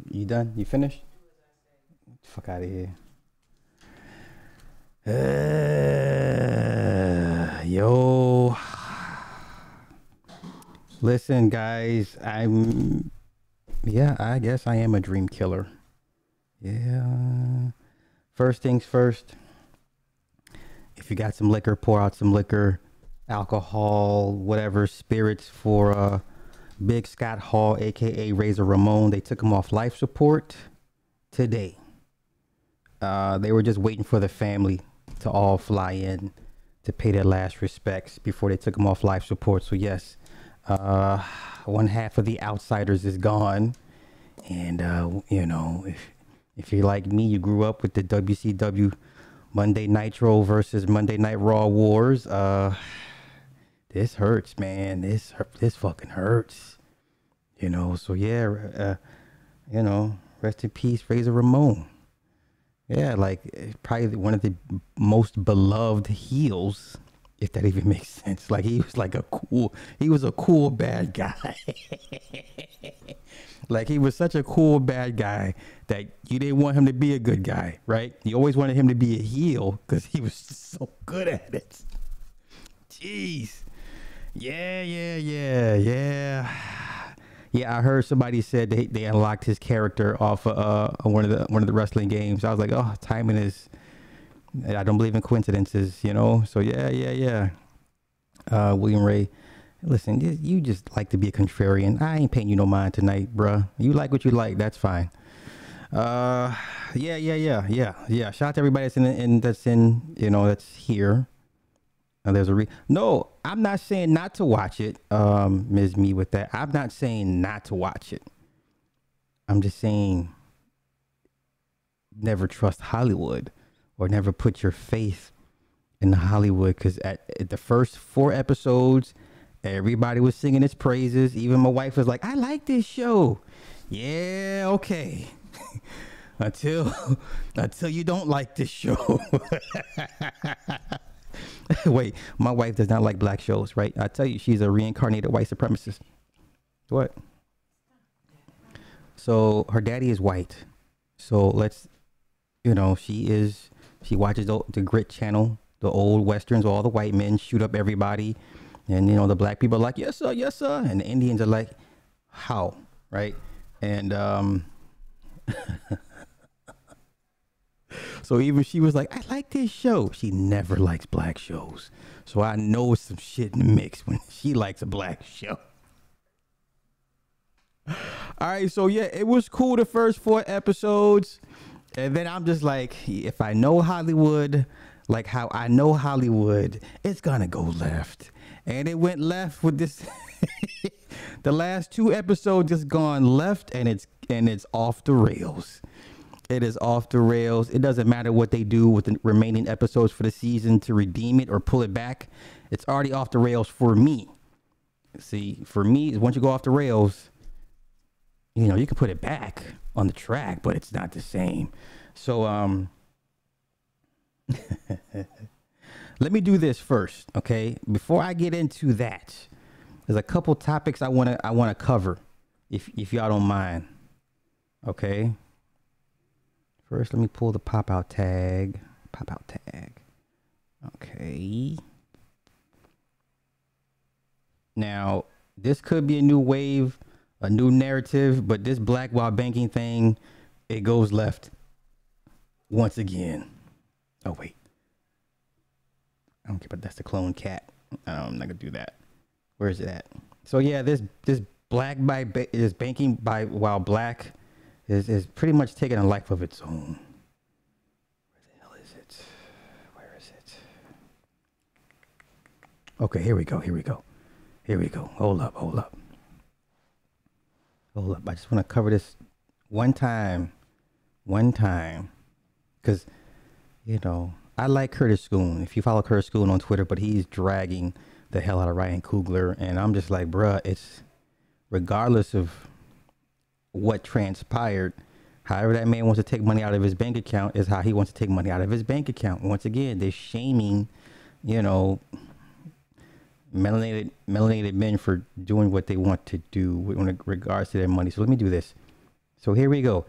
You done? You finished? Fuck out of here. Yo. Listen, guys. Yeah, I guess I am a dream killer. Yeah. First things first. If you got some liquor, pour out some liquor, alcohol, whatever, spirits for Big Scott Hall, aka Razor Ramon. They took him off life support today. They were just waiting for the family to all fly in to pay their last respects before they took him off life support. So yes, one half of the outsiders is gone, and you know, if you're like me, you grew up with the WCW Monday Nitro versus Monday Night Raw wars. This hurts, man. This fucking hurts. You know. So yeah, you know, rest in peace, Razor Ramon. Yeah, like probably one of the most beloved heels, if that even makes sense. Like he was like he was a cool bad guy. Like he was such a cool bad guy that you didn't want him to be a good guy, right? You always wanted him to be a heel because he was so good at it. Jeez. Yeah. Yeah, I heard somebody said they unlocked his character off one of the wrestling games. I was like, oh, timing is. I don't believe in coincidences, you know. So yeah. William Ray, listen, you just like to be a contrarian. I ain't paying you no mind tonight, bruh. You like what you like. That's fine. Yeah. Shout out to everybody that's in, you know, that's here. There's no, I'm not saying not to watch it, Ms. Me with that. I'm not saying not to watch it. I'm just saying never trust Hollywood or never put your faith in Hollywood, because at the first 4 episodes, everybody was singing its praises. Even my wife was like, I like this show. Yeah, okay. until you don't like this show. Wait, my wife does not like black shows, right? I tell you, she's a reincarnated white supremacist. What? So her daddy is white. So let's, you know, she watches the Grit channel, the old westerns, all the white men shoot up everybody. And, you know, the black people are like, yes, sir. And the Indians are like, how? Right? And, so even she was like, I like this show. She never likes black shows. So I know some shit in the mix when she likes a black show. All right, so yeah, it was cool the first 4 episodes. And then I'm just like, if I know Hollywood, like how I know Hollywood, it's gonna go left. And it went left with this. The last 2 episodes just gone left, and it's off the rails. It is off the rails. It doesn't matter what they do with the remaining episodes for the season to redeem it or pull it back. It's already off the rails for me. See, for me, once you go off the rails, you know, you can put it back on the track, but it's not the same. So, let me do this first, okay? Before I get into that, there's a couple topics I wanna cover, if y'all don't mind, okay? First, let me pull the pop-out tag. Pop-out tag. Okay. Now, this could be a new wave, a new narrative, but this black while banking thing, it goes left once again. Oh, wait. I don't care, but that's the clone cat. I'm not going to do that. Where is it at? So, yeah, this black is banking by while black is pretty much taking a life of its own. Where the hell is it? Where is it? Okay, here we go. Hold up. I just want to cover this one time. Because, you know, I like Curtis Schoon. If you follow Curtis Schoon on Twitter, but he's dragging the hell out of Ryan Coogler. And I'm just like, bruh, it's regardless of what transpired, however that man wants to take money out of his bank account is how he wants to take money out of his bank account. Once again, they're shaming, you know, melanated men for doing what they want to do in regards to their money. So let me do this. So here we go.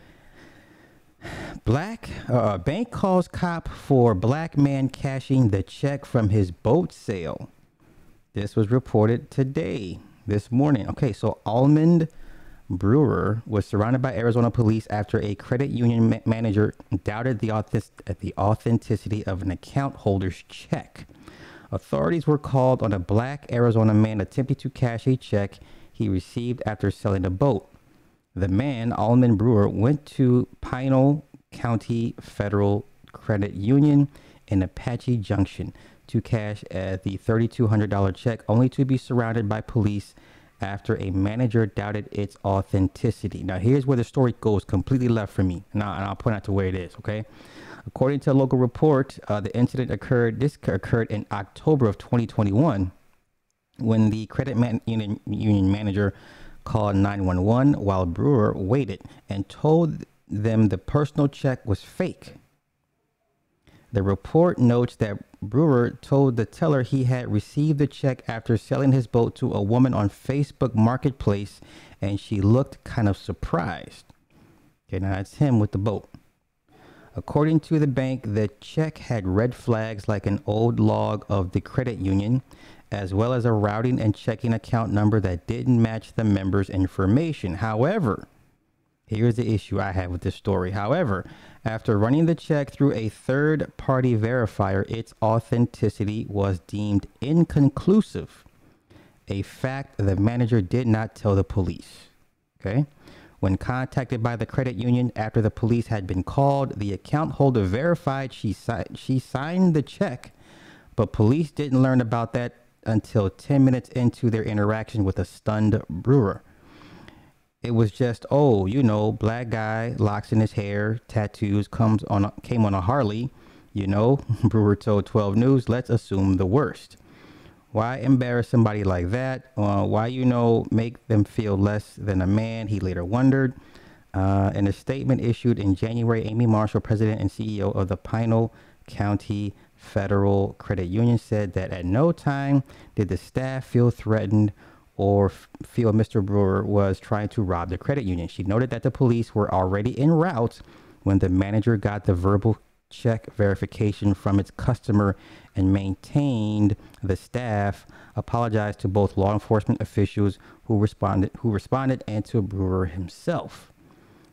Bank calls cop for black man cashing the check from his boat sale. This was reported this morning. Okay, so Almond Brewer was surrounded by Arizona police after a credit union manager doubted the authenticity of an account holder's check. Authorities were called on a black Arizona man attempting to cash a check he received after selling a boat. The man, Almond Brewer, went to Pinal County Federal Credit Union in Apache Junction to cash the $3,200 check, only to be surrounded by police after a manager doubted its authenticity. Now, here's where the story goes completely left for me, and I'll point out to where it is, okay? According to a local report, the incident occurred in October of 2021 when the credit union manager called 911 while Brewer waited and told them the personal check was fake. The report notes that Brewer told the teller he had received the check after selling his boat to a woman on Facebook Marketplace, and she looked kind of surprised. Okay, now it's him with the boat. According to the bank, the check had red flags like an old log of the credit union, as well as a routing and checking account number that didn't match the member's information. However, here's the issue I have with this story. However, after running the check through a third-party verifier, its authenticity was deemed inconclusive, a fact the manager did not tell the police. Okay? When contacted by the credit union after the police had been called, the account holder verified she signed the check, but police didn't learn about that until 10 minutes into their interaction with a stunned Brewer. It was just, black guy, locks in his hair, tattoos, came on a Harley, Brewer told 12 News, let's assume the worst. Why embarrass somebody like that? Why, make them feel less than a man? He later wondered. In a statement issued in January, Amy Marshall, president and CEO of the Pinal County Federal Credit Union, said that at no time did the staff feel threatened or feel Mr. Brewer was trying to rob the credit union. She noted that the police were already en route when the manager got the verbal check verification from its customer and maintained the staff apologized to both law enforcement officials who responded and to Brewer himself.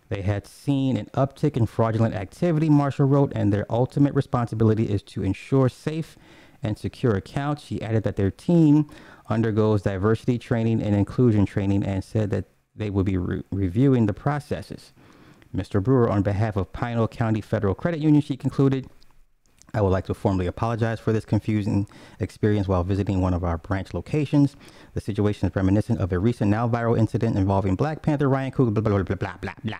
They had seen an uptick in fraudulent activity, Marshall wrote, and their ultimate responsibility is to ensure safe and secure accounts. She added that their team undergoes diversity training and inclusion training and said that they will be reviewing the processes. Mr. Brewer, on behalf of Pinal County Federal Credit Union, she concluded, I would like to formally apologize for this confusing experience while visiting one of our branch locations. The situation is reminiscent of a recent now viral incident involving Black Panther Ryan Coogler, blah, blah, blah, blah, blah, blah.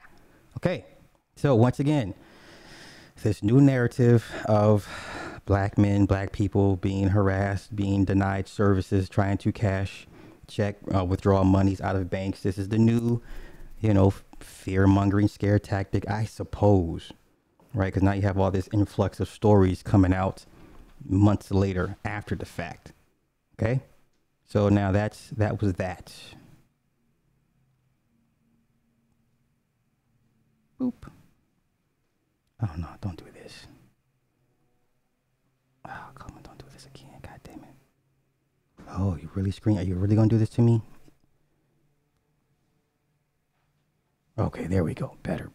Okay, so once again, this new narrative of black men, black people being harassed, being denied services, trying to withdraw monies out of banks. This is the new, fear-mongering scare tactic, I suppose, right? Because now you have all this influx of stories coming out months later after the fact. Okay, so now that was that. Boop. Oh no, don't do this. Oh, come on, don't do this again. God damn it. Oh, you really are you really gonna do this to me? Okay, there we go. Better.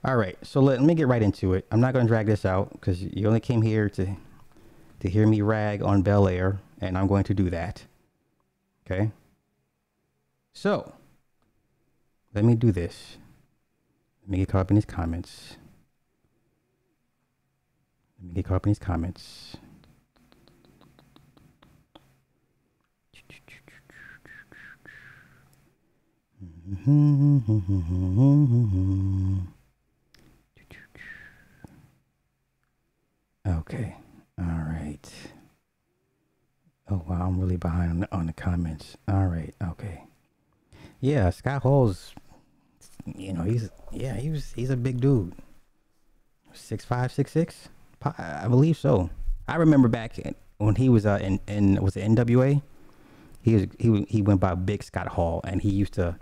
All right, so let me get right into it. I'm not gonna drag this out because you only came here to hear me rag on Bel-Air, and I'm going to do that. Okay. So let me do this. Let me get caught up in these comments. Okay. All right. Oh wow, I'm really behind on the comments. All right. Okay. Yeah, Scott Hall's, he's a big dude. 6'5", 6'6", I believe so. I remember back when he was was it NWA? He went by Big Scott Hall, and he used to,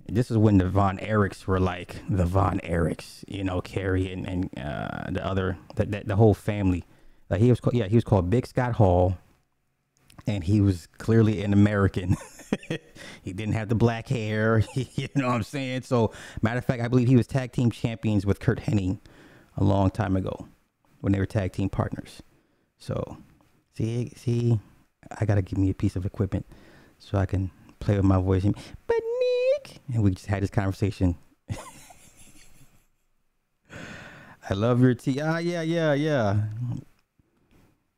This is when the Von Erichs were like the Von Erichs, you know, Carrie and the other, the whole family. Like he was called, yeah, he was called Big Scott Hall, and he was clearly an American. He didn't have the black hair, you know what I'm saying? So, matter of fact, I believe he was tag team champions with Kurt Hennig a long time ago when they were tag team partners. So, see, I gotta give me a piece of equipment so I can play with my voice. But Nick, and we just had this conversation. I love your tea. Ah,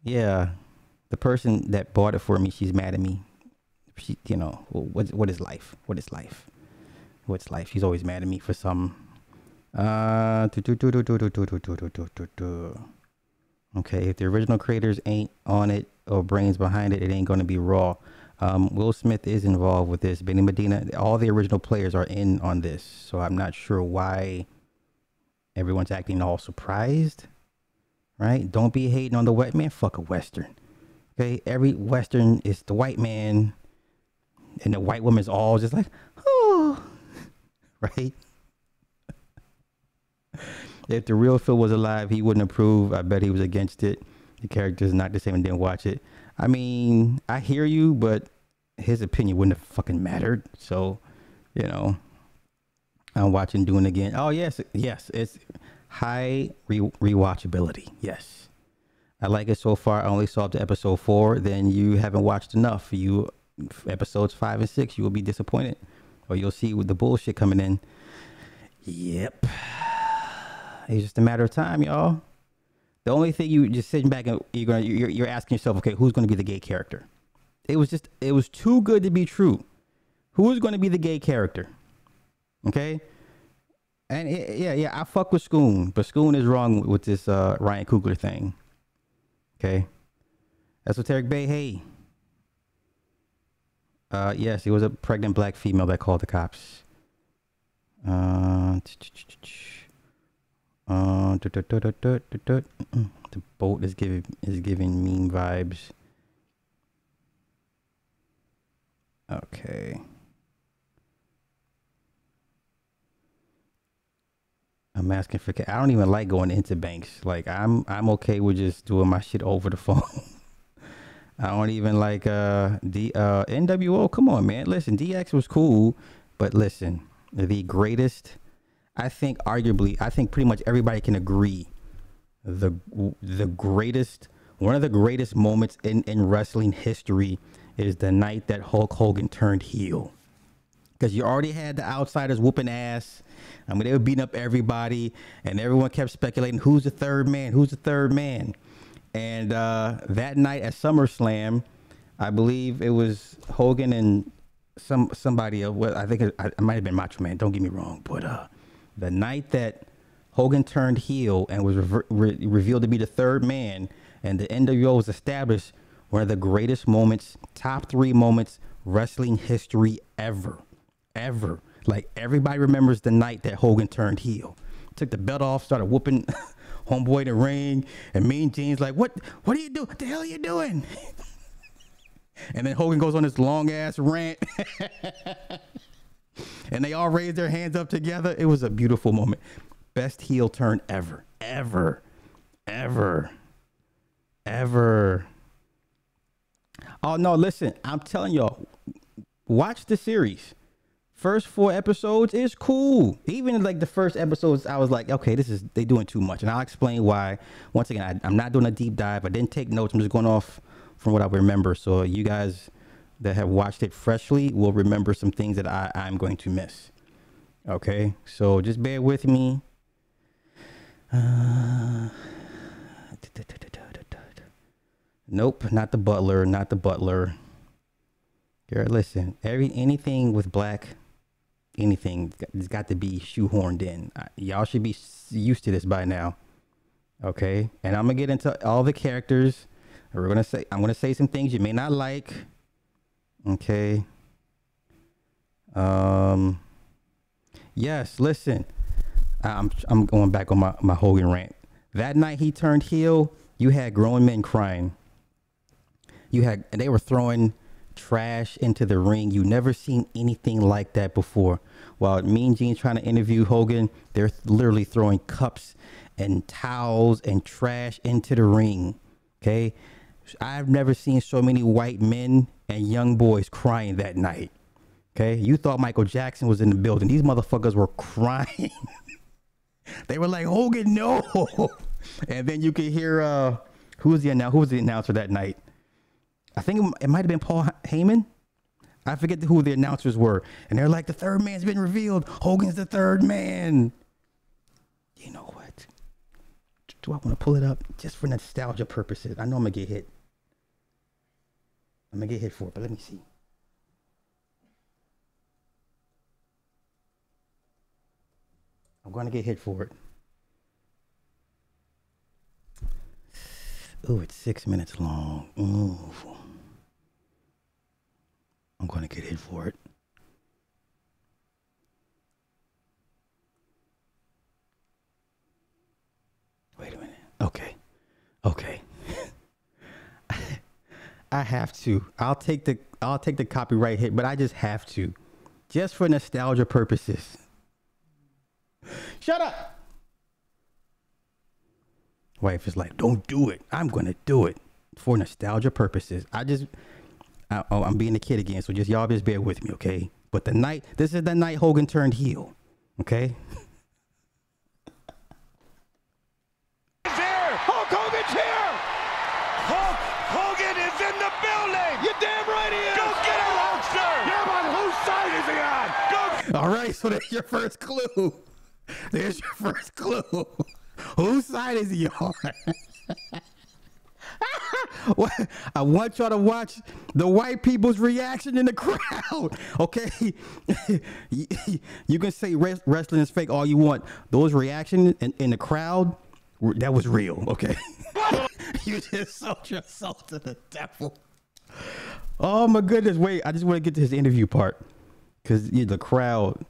yeah. The person that bought it for me, she's mad at me. She, you know, what is life? What is life? What's life? She's always mad at me for some. Okay, if the original creators ain't on it or brains behind it, it ain't gonna be raw. Will Smith is involved with this. Benny Medina, all the original players are in on this, so I'm not sure why everyone's acting all surprised. Right? Don't be hating on the white man. Fuck a Western. Okay, every Western is the white man, and the white woman's all just like, oh, right? If the real Phil was alive, he wouldn't approve. I bet he was against it. The character's not the same and didn't watch it. I mean, I hear you, but his opinion wouldn't have fucking mattered. So, you know, I'm watching Dune again. Oh, yes, it's high rewatchability. Yes. I like it so far. I only saw up to episode 4. Then you haven't watched enough. You episodes 5 and 6, you will be disappointed, or you'll see with the bullshit coming in. Yep. It's just a matter of time, y'all. The only thing you just sitting back and you're asking yourself, okay, who's going to be the gay character? It was too good to be true. Who is going to be the gay character? Okay. And yeah, I fuck with Scoon, but Scoon is wrong with this Ryan Coogler thing. Okay. Esoteric Bay, hey. Yes, it was a pregnant black female that called the cops. The boat is giving meme vibes. Okay. I'm asking for. I don't even like going into banks. Like I'm okay with just doing my shit over the phone. I don't even like NWO. Come on, man. Listen, DX was cool, but listen, the greatest. I think pretty much everybody can agree. The greatest, one of the greatest moments in wrestling history is the night that Hulk Hogan turned heel. Because you already had the outsiders whooping ass. I mean, they were beating up everybody, and everyone kept speculating who's the third man, And that night at SummerSlam, I believe it was Hogan and somebody else. Well, I think it might have been Macho Man. Don't get me wrong, but the night that Hogan turned heel and was revealed to be the third man, and the NWO was established, one of the greatest moments, top 3 moments, wrestling history ever. Like, everybody remembers the night that Hogan turned heel. Took the belt off, started whooping homeboy in the ring, and Mean Gene's like, what are you doing? What the hell are you doing? And then Hogan goes on this long ass rant. And they all raised their hands up together. It was a beautiful moment. Best heel turn ever. Oh no, listen, I'm telling y'all, watch the series. First 4 episodes is cool. Even like the first episodes, I was like, okay, they doing too much. And I'll explain why. Once again, I'm not doing a deep dive. I didn't take notes. I'm just going off from what I remember. So you guys that have watched it freshly will remember some things that I'm going to miss. Okay, so just bear with me. Nope, not the butler. Girl, listen, anything with black, anything, it's got to be shoehorned in. Y'all should be used to this by now. Okay, and I'm gonna get into all the characters. I'm gonna say some things you may not like. Okay. Yes, listen. I'm going back on my Hogan rant. That night he turned heel, you had grown men crying. They were throwing trash into the ring. You never seen anything like that before. While Mean Gene's trying to interview Hogan, they're literally throwing cups and towels and trash into the ring. Okay, I've never seen so many white men and young boys crying that night. Okay, you thought Michael Jackson was in the building. These motherfuckers were crying. They were like, Hogan, no. And then you could hear who was the announcer that night? I think it might have been Paul Heyman. I forget who the announcers were. And they're like, the third man's been revealed. Hogan's the third man. You know what? Do I want to pull it up just for nostalgia purposes? I know I'm going to get hit. I'm going to get hit for it, but let me see. I'm going to get hit for it. Ooh, it's 6 minutes long. Ooh. I'm going to get hit for it. Wait a minute. Okay. I have to. I'll take the copyright hit, but I just have to. Just for nostalgia purposes. Shut up. Wife is like, don't do it. I'm going to do it for nostalgia purposes. I'm being a kid again, so y'all just bear with me, okay? But this is the night Hogan turned heel, okay? He's here! Hulk Hogan's here! Hulk Hogan is in the building! You're damn right he is! Go get him, Hulkster! Yeah, but whose side is he on? Go! All right, so there's your first clue. There's your first clue. Whose side is he on? I want y'all to watch the white people's reaction in the crowd. Okay, you can say wrestling is fake all you want. Those reactions in the crowd, that was real. Okay, you just sold yourself to the devil. Oh my goodness! Wait, I just want to get to his interview part because the crowd,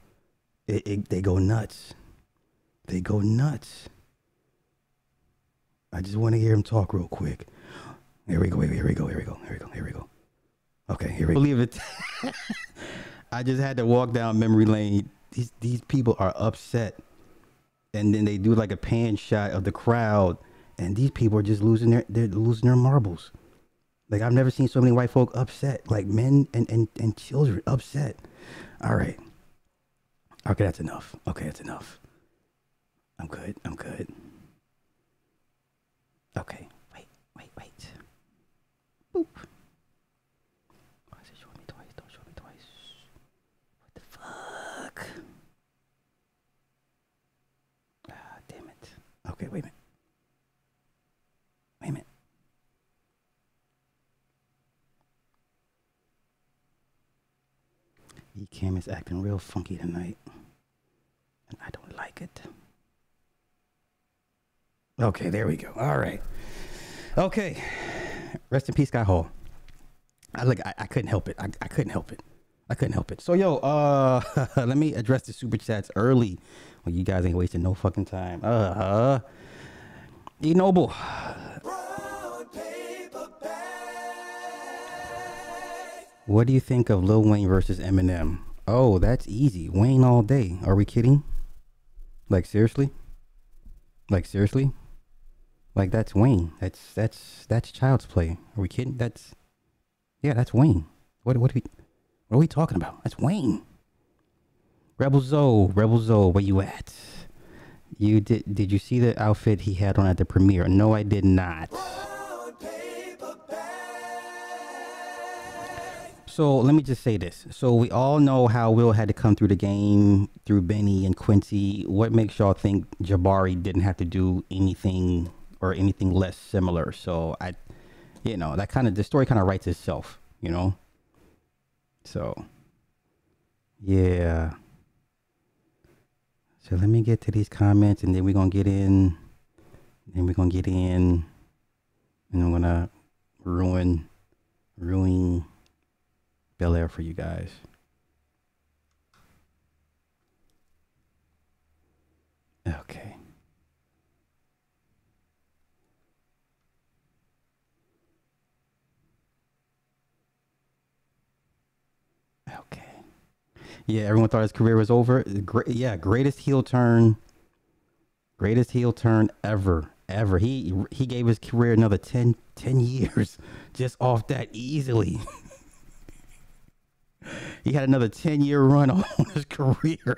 they go nuts. They go nuts. I just want to hear him talk real quick. Here we go. Okay, here we go. Believe it. I just had to walk down memory lane. These people are upset. And then they do like a pan shot of the crowd. And these people are just losing their marbles. Like, I've never seen so many white folk upset. Like men and children upset. All right. Okay, that's enough. I'm good. Okay. Wait. Boop. Why is it showing me twice? Don't show me twice. What the fuck? Ah, damn it. Okay, wait a minute. Cam is acting real funky tonight. And I don't like it. Okay, there we go. All right. Okay. Rest in peace, Scott Hall. I couldn't help it. I couldn't help it. So, yo, let me address the super chats early. Well, you guys ain't wasting no fucking time. E Noble. What do you think of Lil Wayne versus Eminem? Oh, that's easy. Wayne all day. Are we kidding? Like, seriously? Like, that's Wayne. That's child's play. Are we kidding? That's Wayne. What are we talking about? That's Wayne. Rebel Zoe, where you at? Did you see the outfit he had on at the premiere? No, I did not. So let me just say this. So we all know how Will had to come through the game through Benny and Quincy. What makes y'all think Jabari didn't have to do anything or anything less similar? So the story kind of writes itself, So, yeah. So let me get to these comments and then we're going to get in. And I'm going to ruin Bel-Air for you guys. Okay. Yeah, everyone thought his career was over. Yeah, greatest heel turn ever. He gave his career another 10 years just off that easily. He had another 10-year run on his career.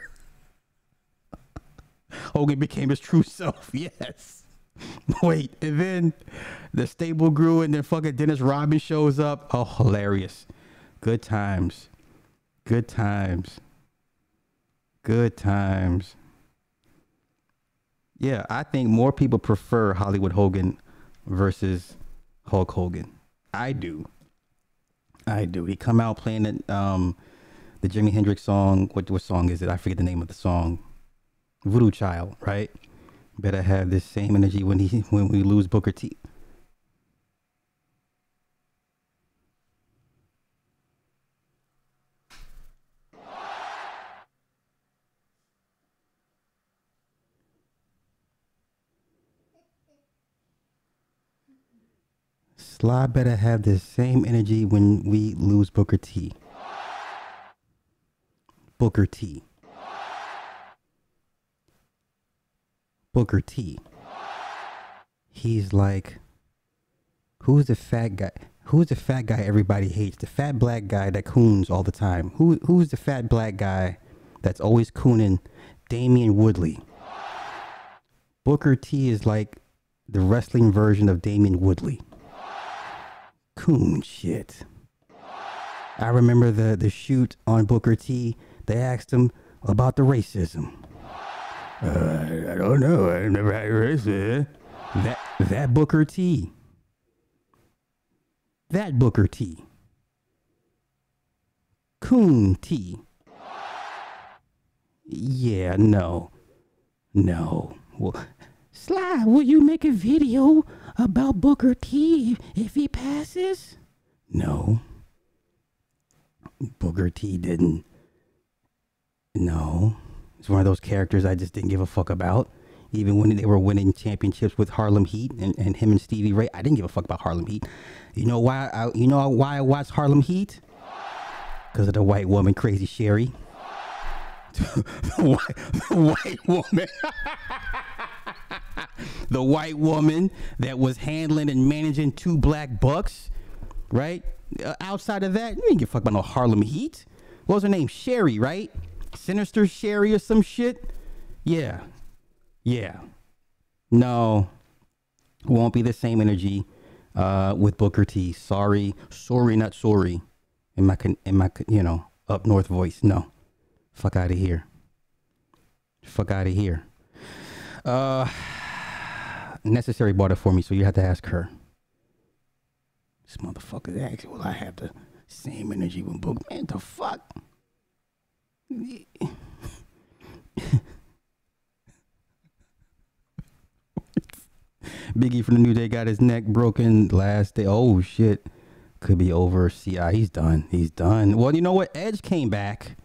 Hogan became his true self. Yes. Wait, and then the stable grew, and then fucking Dennis Rodman shows up. Oh, hilarious. Good times. Good times. Good times. Yeah, I think more people prefer Hollywood Hogan versus Hulk Hogan. I do. He come out playing the Jimi Hendrix song. What song is it? I forget the name of the song. Voodoo Child, right? Better have this same energy when we lose Booker T. Sly better have the same energy when we lose Booker T. Booker T. Booker T. He's like, who's the fat guy? Who's the fat guy everybody hates? The fat black guy that coons all the time. Who's the fat black guy that's always cooning? Damian Woodley. Booker T is like the wrestling version of Damian Woodley. Coon shit. I remember the shoot on Booker T. They asked him about the racism. I don't know. I never had racism. That Booker T. That Booker T. Coon T. Yeah, no. Well, Sly, will you make a video about Booker T if he passes? No. Booker T didn't. No. It's one of those characters I just didn't give a fuck about. Even when they were winning championships with Harlem Heat and him and Stevie Ray, I didn't give a fuck about Harlem Heat. You know why I watched Harlem Heat? Because of the white woman, Crazy Sherry. the white woman. The white woman that was handling and managing two black bucks, right? Outside of that, you didn't give a fuck about no Harlem Heat. What was her name? Sherry, right? Sinister Sherry or some shit? Yeah. No. Won't be the same energy with Booker T. Sorry, not sorry. In my up north voice. No. Fuck out of here. Necessary bought it for me, so you have to ask her. This motherfucker asked, will I have the same energy when Booker? Man, the fuck? Biggie from the New Day got his neck broken last day. Oh shit. Could be over. He's done. Well, you know what? Edge came back.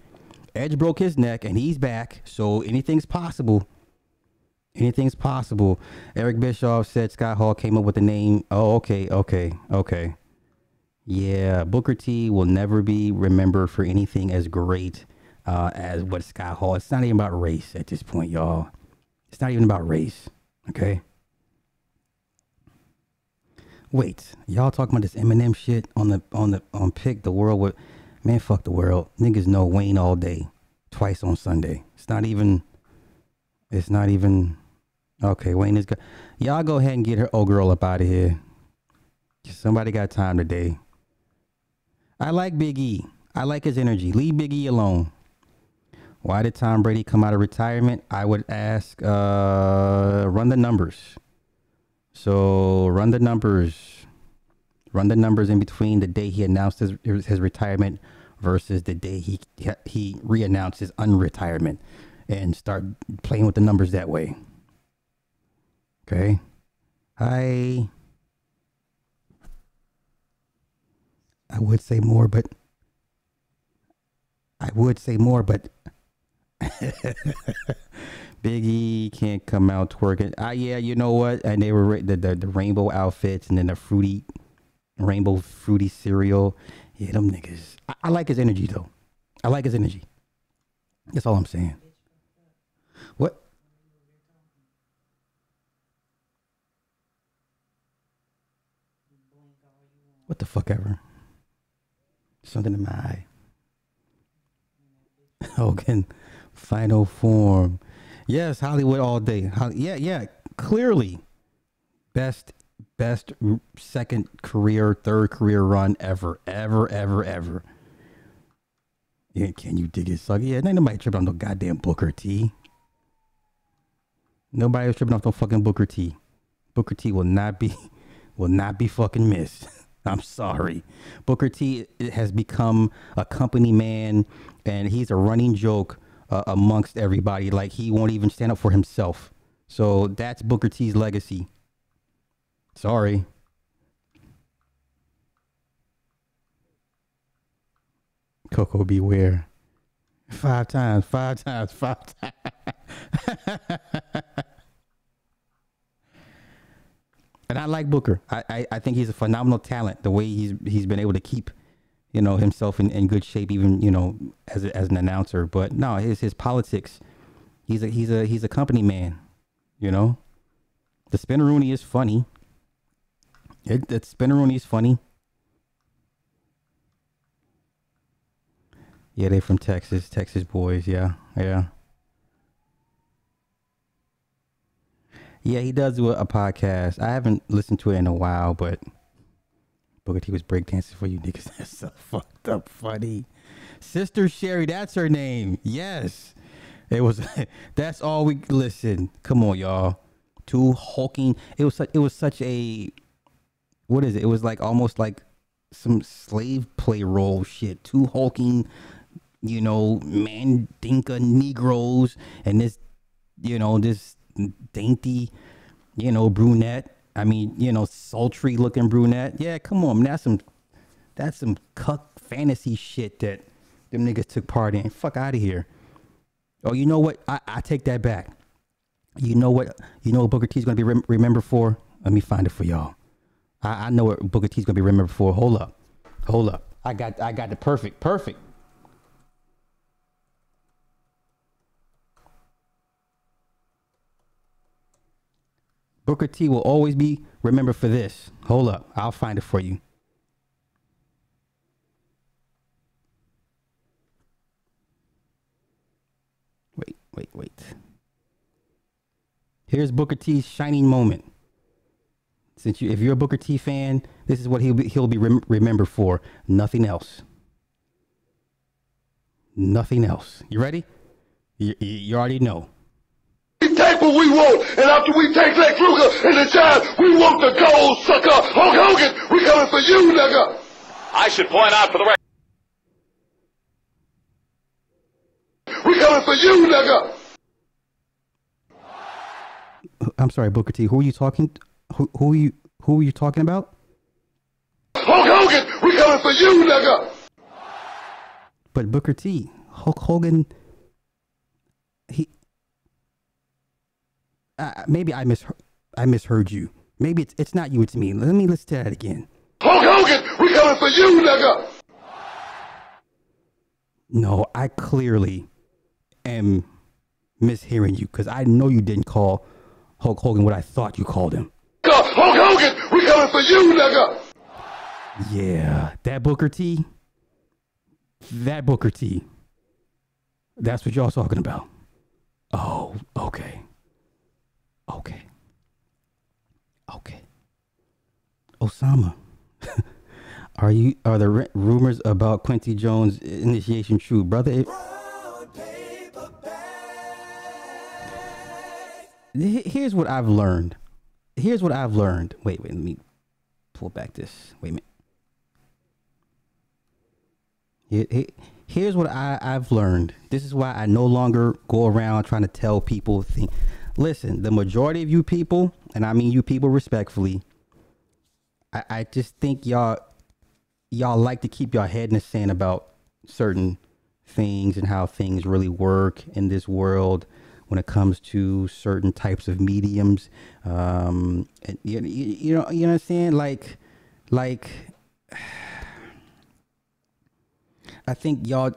Edge broke his neck and he's back. So anything's possible. Eric Bischoff said Scott Hall came up with the name. Oh, okay. Yeah, Booker T will never be remembered for anything as great as what Scott Hall. It's not even about race at this point, y'all. It's not even about race. Okay. Wait, y'all talking about this Eminem shit on Pick the World with, man, fuck the world. Niggas know Wayne all day, twice on Sunday. It's not even. Okay, Wayne is good. Y'all go ahead and get her old girl up out of here. Somebody got time today. I like Big E. I like his energy. Leave Big E alone. Why did Tom Brady come out of retirement? I would ask, run the numbers. So run the numbers. Run the numbers in between the day he announced his retirement versus the day he re-announced his unretirement, and start playing with the numbers that way. Okay. I would say more, but Big E can't come out twerking. Yeah, you know what? And they were the rainbow outfits and then the rainbow fruity cereal. Yeah, them niggas. I like his energy though. I like his energy. That's all I'm saying. What? What the fuck ever? Something in my eye. Hogan, final form. Yes, Hollywood all day. Yeah. Clearly, best second career, third career run ever. Yeah, can you dig it, suck? Yeah, ain't nobody tripping on no goddamn Booker T. Nobody was tripping off no fucking Booker T. Booker T will not be fucking missed. I'm sorry. Booker T has become a company man, and he's a running joke amongst everybody. Like, he won't even stand up for himself. So that's Booker T's legacy. Sorry. Coco beware. 5 times. And I like Booker. I think he's a phenomenal talent. The way he's been able to keep, himself in good shape, even as an announcer. But no, his politics. He's a company man. The Spinneroonie is funny. The Spinneroonie is funny. Yeah, they from Texas boys. Yeah. Yeah, he does do a podcast. I haven't listened to it in a while, but Booker T was breakdancing for you niggas. That's so fucked up funny. Sister Sherry, that's her name. Yes. It was. That's all we listen. Come on, y'all. Two hulking. It was such a. What is it? It was like almost like some slave play role shit. Two hulking, Mandinka Negroes, and this, this dainty, brunette. I mean, sultry looking brunette. Yeah, come on, man. That's some cuck fantasy shit that them niggas took part in. Fuck out of here. Oh, you know what? I take that back. You know what Booker T's gonna be remembered for? Let me find it for y'all. I know what Booker T's gonna be remembered for. Hold up. I got the perfect. Booker T will always be remembered for this. Hold up. I'll find it for you. Wait. Here's Booker T's shining moment. If you're a Booker T fan, this is what he'll be remembered for. Nothing else. You ready? You already know. We take what we want, and after we take Lex Luger and the Giants, we want the gold, sucker. Hulk Hogan, we coming for you, nigga. I should point out for the record. We coming for you, nigga. I'm sorry, Booker T. Who are you talking? Who are you talking about? Hulk Hogan, we coming for you, nigga. But Booker T, Hulk Hogan, maybe I misheard you. Maybe it's not you, it's me. Let's try that again. Hulk Hogan, we coming for you, nigga. No, I clearly am mishearing you because I know you didn't call Hulk Hogan what I thought you called him. Hulk Hogan, we coming for you, nigga. Yeah, that Booker T. That's what y'all talking about. Oh, okay. Osama, are the rumors about Quincy Jones' initiation true, brother? Here's what I've learned. Wait, let me pull back this. Wait a minute. Here's what I've learned. This is why I no longer go around trying to tell people things. Listen, the majority of you people, and I mean you people respectfully, I just think y'all like to keep your head in the sand about certain things and how things really work in this world when it comes to certain types of mediums. And you know what I'm saying? Like I think y'all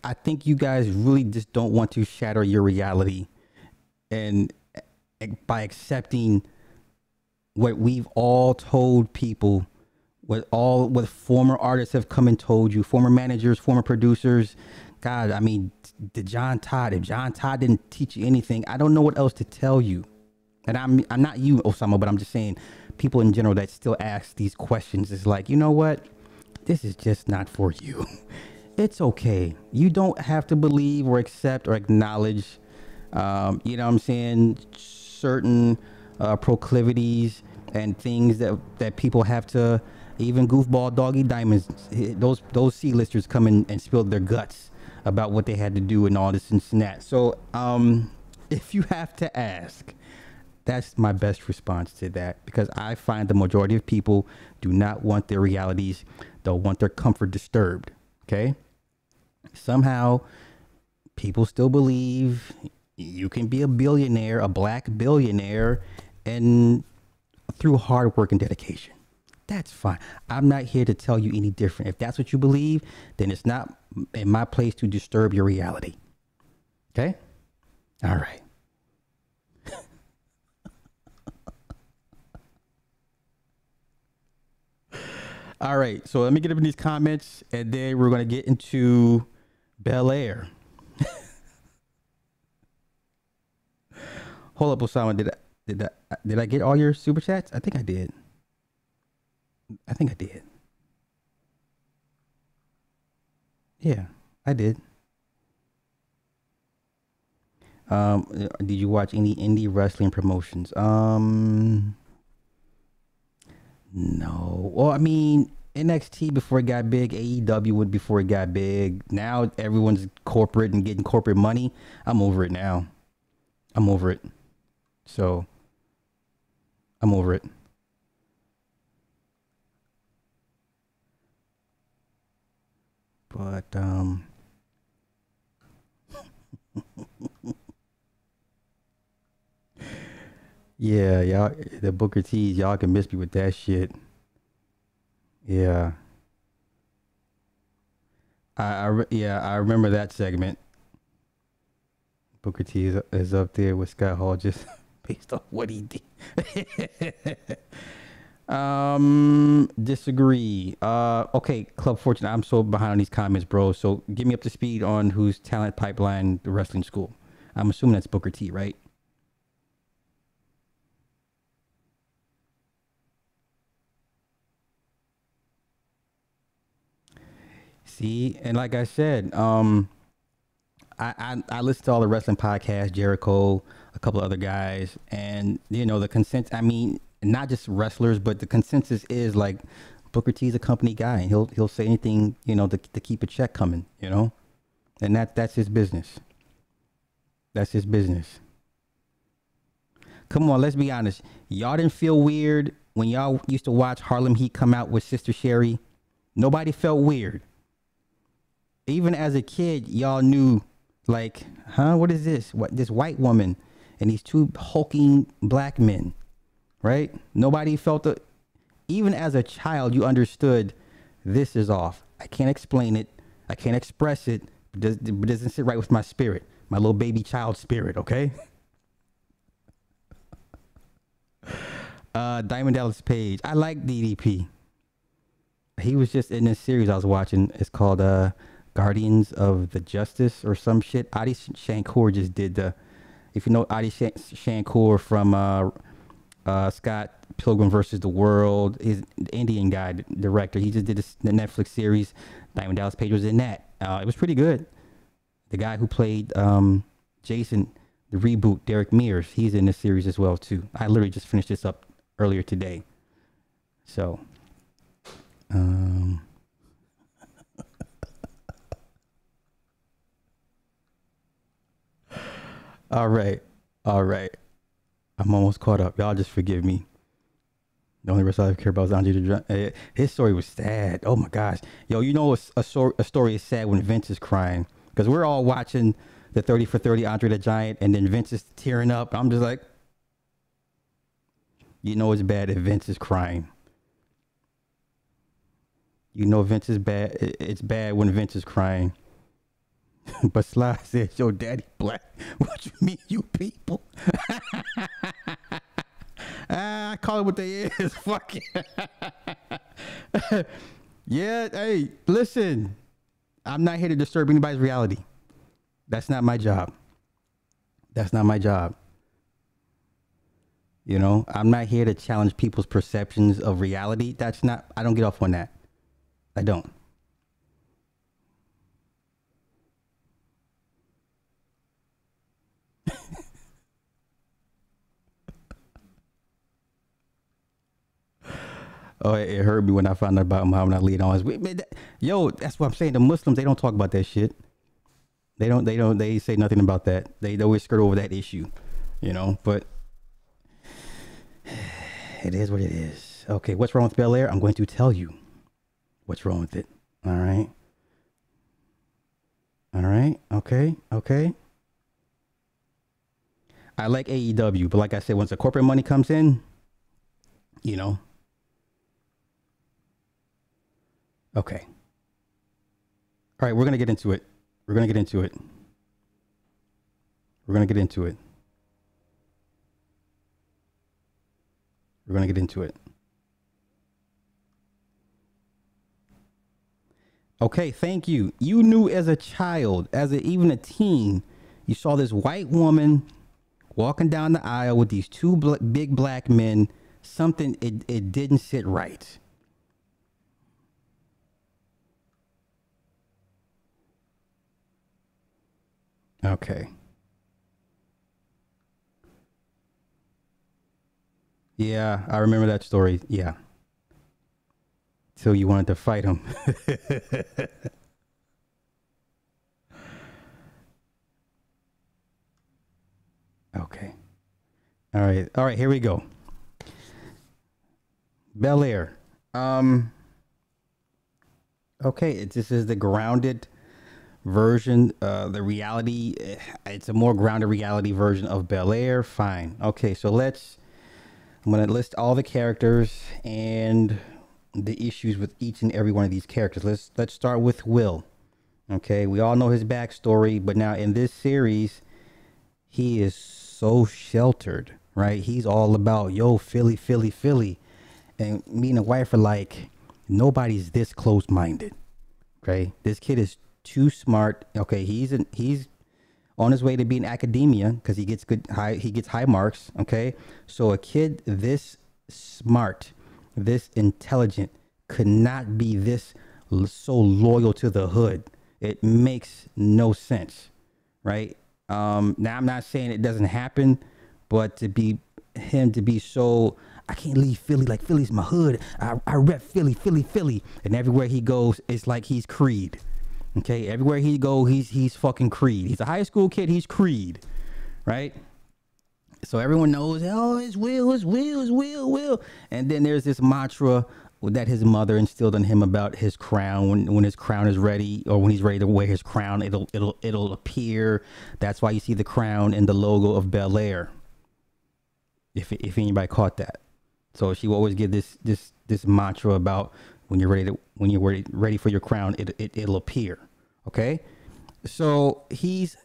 I think you guys really just don't want to shatter your reality, and by accepting what we've all told people, what former artists have come and told you, former managers, former producers. God, I mean, if John Todd didn't teach you anything, I don't know what else to tell you. And I'm not you, Osama, but I'm just saying people in general that still ask these questions is like, you know what? This is just not for you. It's okay. You don't have to believe or accept or acknowledge, you know what I'm saying, certain proclivities and things that people have to, even goofball Doggy Diamonds, those C-listers come in and spill their guts about what they had to do and all this and that. So if you have to ask, that's my best response to that, because I find the majority of people do not want their realities, they'll want their comfort disturbed. Okay, somehow people still believe you can be a billionaire, a black billionaire, and through hard work and dedication. That's fine. I'm not here to tell you any different. If that's what you believe, then it's not in my place to disturb your reality. Okay? All right. All right. So let me get up in these comments, and then we're going to get into Bel-Air. Hold up, Osama. Did I get all your super chats? I think I did. Yeah, I did. Did you watch any indie wrestling promotions? No. Well, I mean, NXT before it got big, AEW would before it got big. Now everyone's corporate and getting corporate money. I'm over it now. I'm over it. So, I'm over it. But, yeah, y'all, the Booker T's, y'all can miss me with that shit. Yeah. Yeah, I remember that segment. Booker T is up there with Scott Hall just based on what he did. Disagree. Okay, Club Fortune, I'm so behind on these comments, bro. So give me up to speed on who's talent pipeline the wrestling school. I'm assuming that's Booker T, right? See, and like I said, I listened to all the wrestling podcasts, Jericho, a couple of other guys, and you know the consensus. I mean, not just wrestlers, but the consensus is like Booker T's a company guy, and he'll say anything, you know, to keep a check coming, you know, and that's his business. That's his business. Come on, let's be honest. Y'all didn't feel weird when y'all used to watch Harlem Heat come out with Sister Sherry. Nobody felt weird. Even as a kid, y'all knew, like, huh, what is this? What, this white woman and these two hulking black men, right? Nobody felt it. Even as a child, you understood this is off. I can't explain it. I can't express it. It doesn't sit right with my spirit, my little baby child spirit, okay? Diamond Dallas Page. I like DDP. He was just in this series I was watching. It's called Guardians of the Justice or some shit. Adi Shakur just did the, if you know Adi Shakur from Scott Pilgrim versus the World, he's the Indian guy, director. He just did the Netflix series. Diamond Dallas Page was in that. It was pretty good. The guy who played Jason, the reboot, Derek Mears, he's in this series as well too. I literally just finished this up earlier today. So, all right. I'm almost caught up. Y'all just forgive me. The only wrestler I care about is Andre the Giant. His story was sad. Oh my gosh. Yo, you know a story is sad when Vince is crying. Because we're all watching the 30 for 30 Andre the Giant, and then Vince is tearing up. I'm just like, you know it's bad if Vince is crying. You know Vince is bad. It's bad when Vince is crying. But Sly says, "Your daddy black." What you mean, you people? I call it what they is. Fuck it. Yeah, hey, listen. I'm not here to disturb anybody's reality. That's not my job. That's not my job. You know, I'm not here to challenge people's perceptions of reality. That's not, I don't get off on that. I don't. Oh, it hurt me when I found out about Muhammad Ali on his way. Yo, that's what I'm saying. The Muslims, they don't talk about that shit. They say nothing about that. They always skirt over that issue, you know, but it is what it is. Okay, what's wrong with Bel-Air? I'm going to tell you what's wrong with it. All right. All right. Okay. Okay. I like AEW, but like I said, once the corporate money comes in, you know. Okay. All right, we're going to get into it. We're going to get into it. We're going to get into it. We're going to get into it. Okay, thank you. You knew as a child, even a teen, you saw this white woman walking down the aisle with these two big black men. Something, it didn't sit right. Okay. Yeah, I remember that story. Yeah. Till you wanted to fight him. Okay. All right. All right, here we go. Bel-Air. Okay, this is the grounded version, the reality. It's a more grounded reality version of Bel-Air. Fine. Okay, so I'm going to list all the characters and the issues with each and every one of these characters. Let's start with Will. Okay, we all know his backstory, but now in this series, he is so sheltered, right? He's all about, yo, Philly, Philly, Philly. And me and the wife are like, nobody's this close-minded. Okay, this kid is too smart. Okay, he's on his way to be in academia because he gets high marks. Okay, so a kid this smart, this intelligent, could not be this so loyal to the hood. It makes no sense, right? Now I'm not saying it doesn't happen, but to be so, I can't leave Philly, like Philly's my hood. I rep Philly, Philly, Philly, and everywhere he goes, it's like he's Creed. Okay, everywhere he go, he's fucking Creed. He's a high school kid. He's Creed, right? So everyone knows, oh, it's Will, it's Will, it's Will. And then there's this mantra that his mother instilled in him about his crown. When his crown is ready, or when he's ready to wear his crown, it'll appear. That's why you see the crown and the logo of Bel-Air. If anybody caught that, so she will always give this mantra about when you're ready for your crown, it'll appear. Okay, so he's,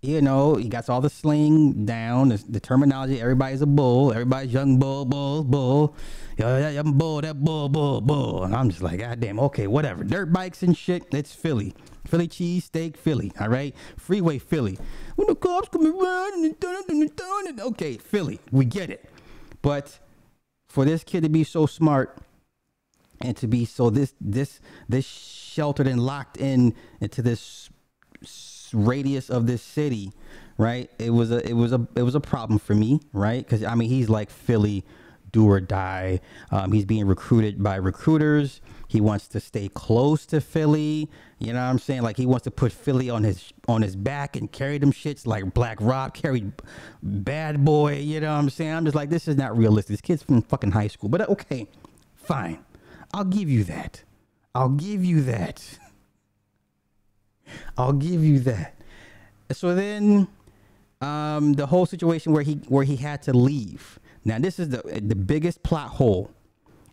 you know, he got all the sling down, the terminology. Everybody's a bull. Everybody's young bull. Young bull, that bull. And I'm just like, God damn, okay, whatever. Dirt bikes and shit, it's Philly. Philly cheesesteak, Philly, all right? Freeway, Philly. When the cops come around and okay, Philly, we get it. But for this kid to be so smart and to be so this sheltered and locked into this radius of this city, right? It was a problem for me, right? Because I mean, he's like Philly, do or die. He's being recruited by recruiters. He wants to stay close to Philly. You know what I'm saying? Like, he wants to put Philly on his back and carry them shits like Black Rob carried Bad Boy. You know what I'm saying? I'm just like, this is not realistic. This kid's from fucking high school. But okay, fine. I'll give you that. So then, the whole situation where he had to leave. Now, this is the biggest plot hole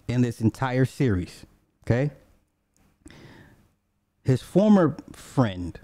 in this entire series. Okay, his former friend,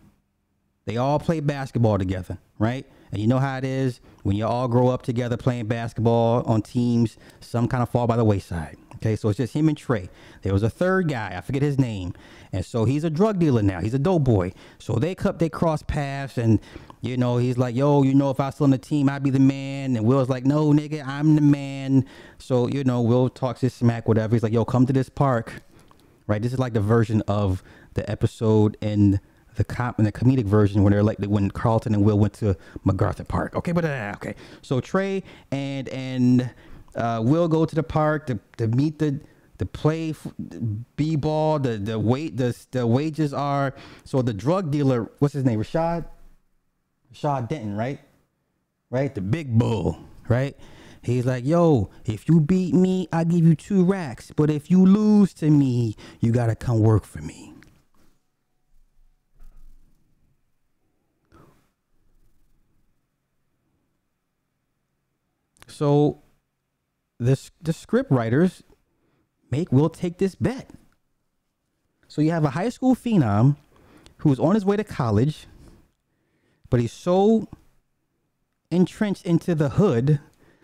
They all play basketball together, right? And you know how it is when you all grow up together playing basketball on teams, some kind of fall by the wayside. Okay, so it's just him and Trey. There was a third guy, I forget his name. And so he's a drug dealer now. He's a dope boy. So they cross paths, and you know, he's like, yo, you know, if I was still on the team, I'd be the man. And Will's like, no, nigga, I'm the man. So, you know, Will talks his smack, whatever. He's like, yo, come to this park. Right? This is like the version of the episode in the comedic version when they're like when Carlton and Will went to MacArthur Park. Okay, but okay. So Trey and Will go to the park to meet the play b-ball. The wages are, so the drug dealer, what's his name? Rashad Denton, right? The big bull, right? He's like, yo, if you beat me, I'll give you 2 racks. But if you lose to me, you gotta come work for me. So the script writers make Will take this bet. So you have a high school phenom who's on his way to college, but he's so entrenched into the hood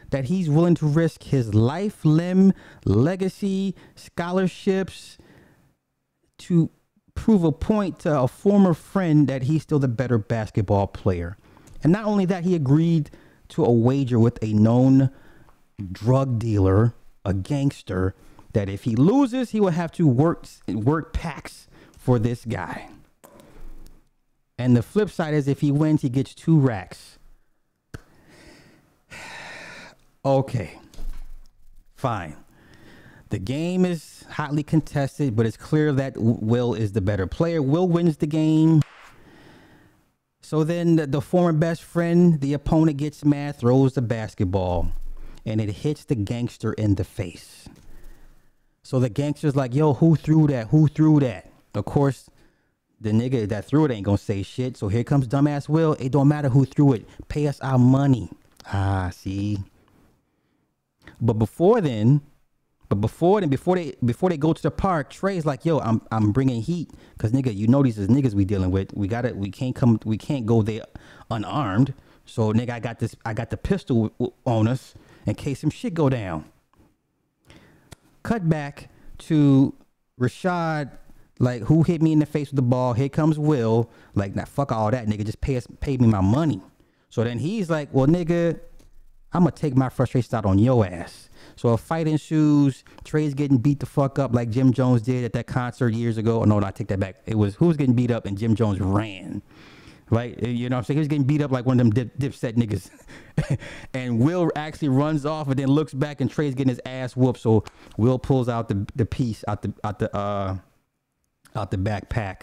that he's willing to risk his life, limb, legacy, scholarships to prove a point to a former friend that he's still the better basketball player. And not only that, he agreed to a wager with a known drug dealer, a gangster, that if he loses, he will have to work packs for this guy. And the flip side is if he wins, he gets 2 racks. Okay, fine. The game is hotly contested, but it's clear that Will is the better player. Will wins the game. So then the former best friend, the opponent, gets mad, throws the basketball, and it hits the gangster in the face. So the gangster's like, yo, who threw that? Who threw that? Of course, the nigga that threw it ain't gonna say shit. So here comes dumbass Will. It don't matter who threw it. Pay us our money. See. But before they go to the park, Trey's like, yo, I'm bringing heat, cause nigga, you know these is niggas we dealing with. We can't go there unarmed. So nigga, I got the pistol on us in case some shit go down. Cut back to Rashad, like, who hit me in the face with the ball? Here comes Will, like, nah, fuck all that, nigga, just pay me my money. So then he's like, well, nigga, I'm gonna take my frustration out on your ass. So a fight ensues. Trey's getting beat the fuck up like Jim Jones did at that concert years ago. Oh, no, I take that back. It was who was getting beat up and Jim Jones ran. Right? You know what I'm saying? He was getting beat up like one of them dipset niggas. And Will actually runs off and then looks back and Trey's getting his ass whooped. So Will pulls out the piece out the backpack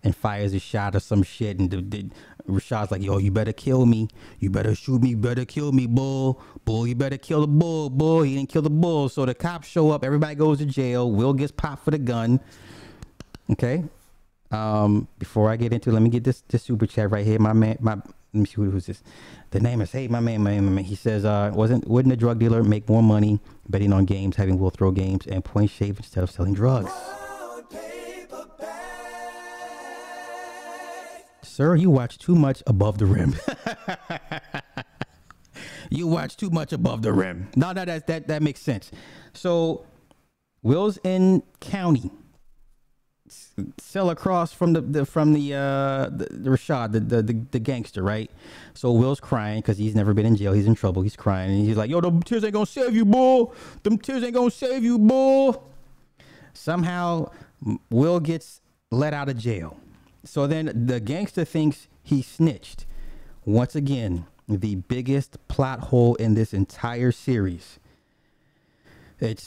and fires a shot or some shit, and Rashad's like, yo, you better kill me, you better shoot me, you better kill me, bull, you better kill the bull. He didn't kill the bull. So the cops show up, everybody goes to jail. Will gets popped for the gun. Okay, before I get into it, let me get this super chat right here. Let me see who's this. The name is, hey, my man. He says, wouldn't a drug dealer make more money betting on games, having Will throw games and point shave instead of selling drugs? Sir, you watch too much Above the Rim. You watch too much Above the Rim. No, that makes sense. So Will's in county, sell across from the Rashad, the gangster, right? So Will's crying because he's never been in jail. He's in trouble. He's crying and he's like, yo, them tears ain't gonna save you, bull. Them tears ain't gonna save you, bull. Somehow Will gets let out of jail. So then the gangster thinks he snitched. Once again, the biggest plot hole in this entire series. And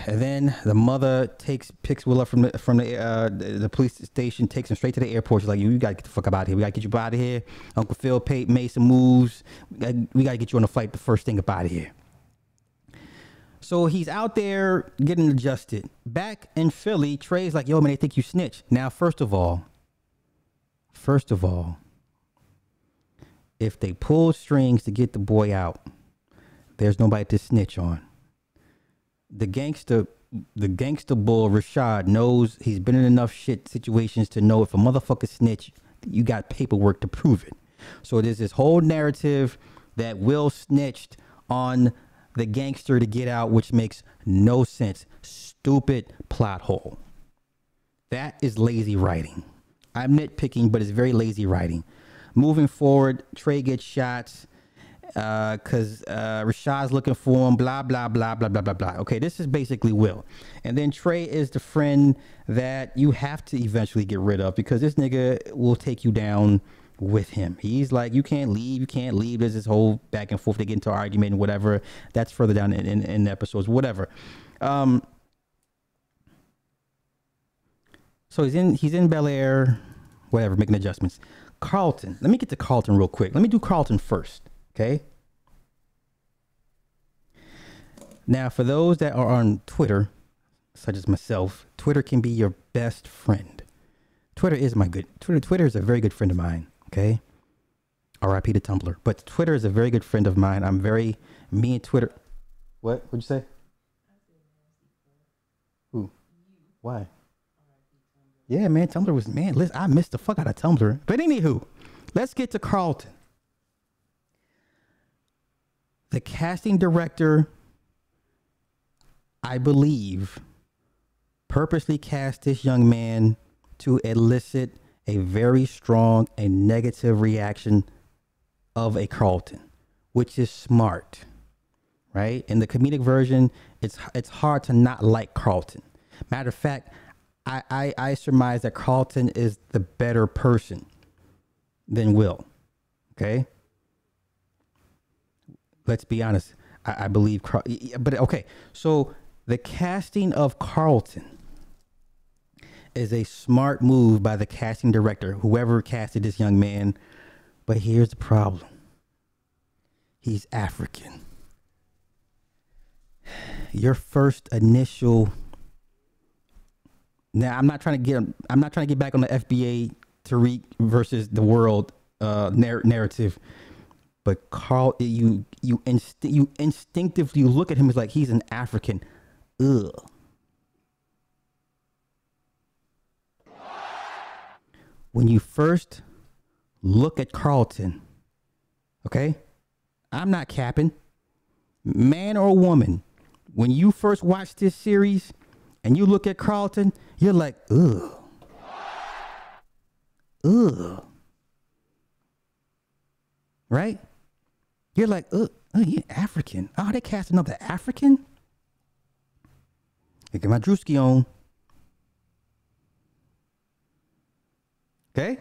then the mother picks Will up from the police station, takes him straight to the airport. She's like, you gotta get the fuck out of here. We gotta get you out of here. Uncle Phil made some moves. We gotta get you on the flight the first thing up out of here. So he's out there getting adjusted. Back in Philly, Trey's like, yo, man, they think you snitch. Now, first of all, if they pull strings to get the boy out, there's nobody to snitch on. The gangster bull Rashad knows, he's been in enough shit situations to know if a motherfucker snitch, you got paperwork to prove it. So there's this whole narrative that Will snitched on the gangster to get out, which makes no sense. Stupid plot hole. That is lazy writing. I'm nitpicking, but it's very lazy writing. Moving forward, Trey gets shots because Rashad's looking for him, blah, blah, blah, blah, blah, blah, blah. Okay, this is basically Will. And then Trey is the friend that you have to eventually get rid of because this nigga will take you down with him. He's like, you can't leave. There's this whole back and forth. They get into an argument and whatever. That's further down in the episodes, whatever. So he's in Bel-Air, whatever, making adjustments. Carlton. Let me get to Carlton real quick. Let me do Carlton first, okay? Now, for those that are on Twitter, such as myself, Twitter can be your best friend. Twitter is Twitter is a very good friend of mine, okay? R.I.P. to Tumblr. But Twitter is a very good friend of mine. Me and Twitter. What'd you say? Who? Why? Yeah, man, Tumblr was, listen, I missed the fuck out of Tumblr. But anywho, let's get to Carlton. The casting director, I believe, purposely cast this young man to elicit a very strong and negative reaction of a Carlton, which is smart, right? In the comedic version, it's hard to not like Carlton. Matter of fact, I surmise that Carlton is the better person than Will. Okay? Let's be honest. I believe, but okay. So the casting of Carlton is a smart move by the casting director, whoever casted this young man. But here's the problem. He's African. Your first initial. Now, I'm not trying to get back on the FBA Tariq versus the world narrative, but Carl, you instinctively look at him as like he's an African. Ugh. When you first look at Carlton, okay, I'm not capping, man or woman, when you first watch this series and you look at Carlton, you're like, ugh. Ugh. Right? You're like, ugh, you're African. Oh, they cast another African? Look at my Drewski on. Okay?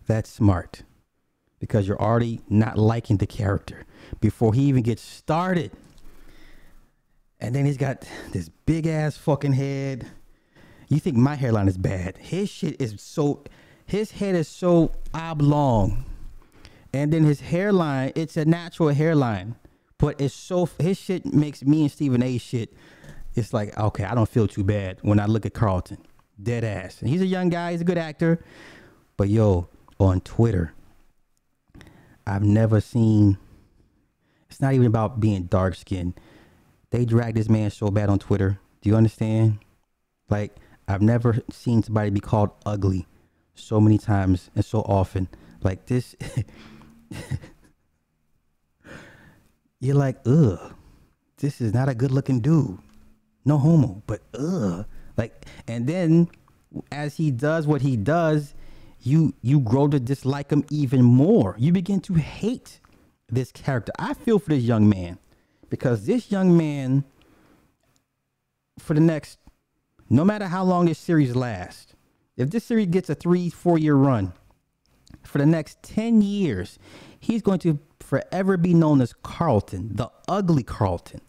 That's smart. Because you're already not liking the character before he even gets started. And then he's got this big ass fucking head. You think my hairline is bad. His head is so oblong. And then his hairline, it's a natural hairline. But his shit makes me and Stephen A shit. It's like, okay, I don't feel too bad when I look at Carlton. Dead ass. And he's a young guy, he's a good actor. But yo, on Twitter, I've never seen, it's not even about being dark skinned. They drag this man so bad on Twitter. Do you understand? Like, I've never seen somebody be called ugly so many times and so often. Like this. You're like, ugh. This is not a good looking dude. No homo, but ugh. Like, and then as he does what he does, you grow to dislike him even more. You begin to hate this character. I feel for this young man. Because this young man, for the next, no matter how long this series lasts, if this series gets a 3-4 year run, for the next 10 years, he's going to forever be known as Carlton, the ugly Carlton.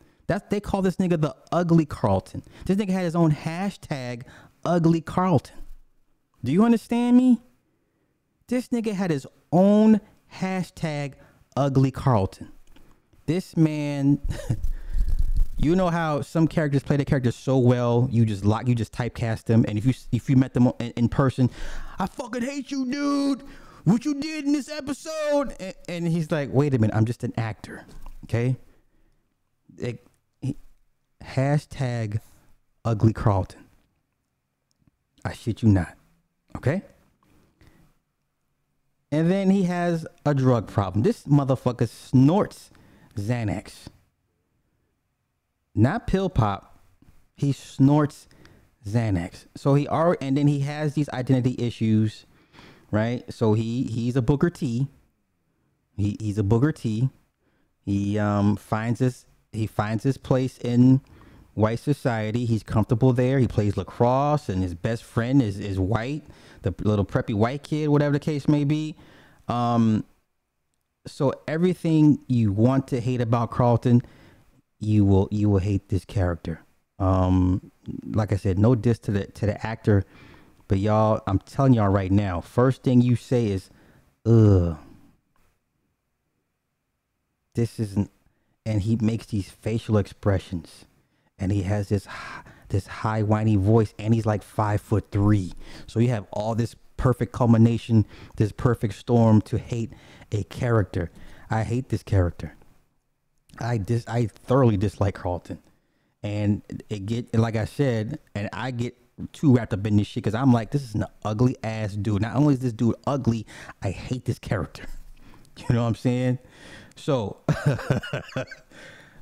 They call this nigga the ugly Carlton. This nigga had his own hashtag, ugly Carlton. Do you understand me? This nigga had his own hashtag, ugly Carlton. This man, you know how some characters play their characters so well, you just typecast them, and if you met them in person, I fucking hate you, dude. What you did in this episode? And he's like, wait a minute, I'm just an actor, okay? Hashtag ugly Carlton. I shit you not, okay? And then he has a drug problem. This motherfucker snorts Xanax. Not pill pop. He snorts Xanax. So he already, and then he has these identity issues, right? So he's a Booker T. He's a Booker T. He finds his place in white society. He's comfortable there. He plays lacrosse, and his best friend is white, the little preppy white kid, whatever the case may be. So everything you want to hate about Carlton, you will hate this character. Like I said, no diss to the actor, but y'all, I'm telling y'all right now, first thing you say is, ugh. This isn't, and he makes these facial expressions, and he has this high whiny voice, and he's like 5'3", so you have all this perfect culmination, this perfect storm to hate a character. I hate this character. I thoroughly dislike Carlton, and like I said, and I get too wrapped up in this shit because I'm like, this is an ugly ass dude. Not only is this dude ugly, I hate this character. You know what I'm saying? So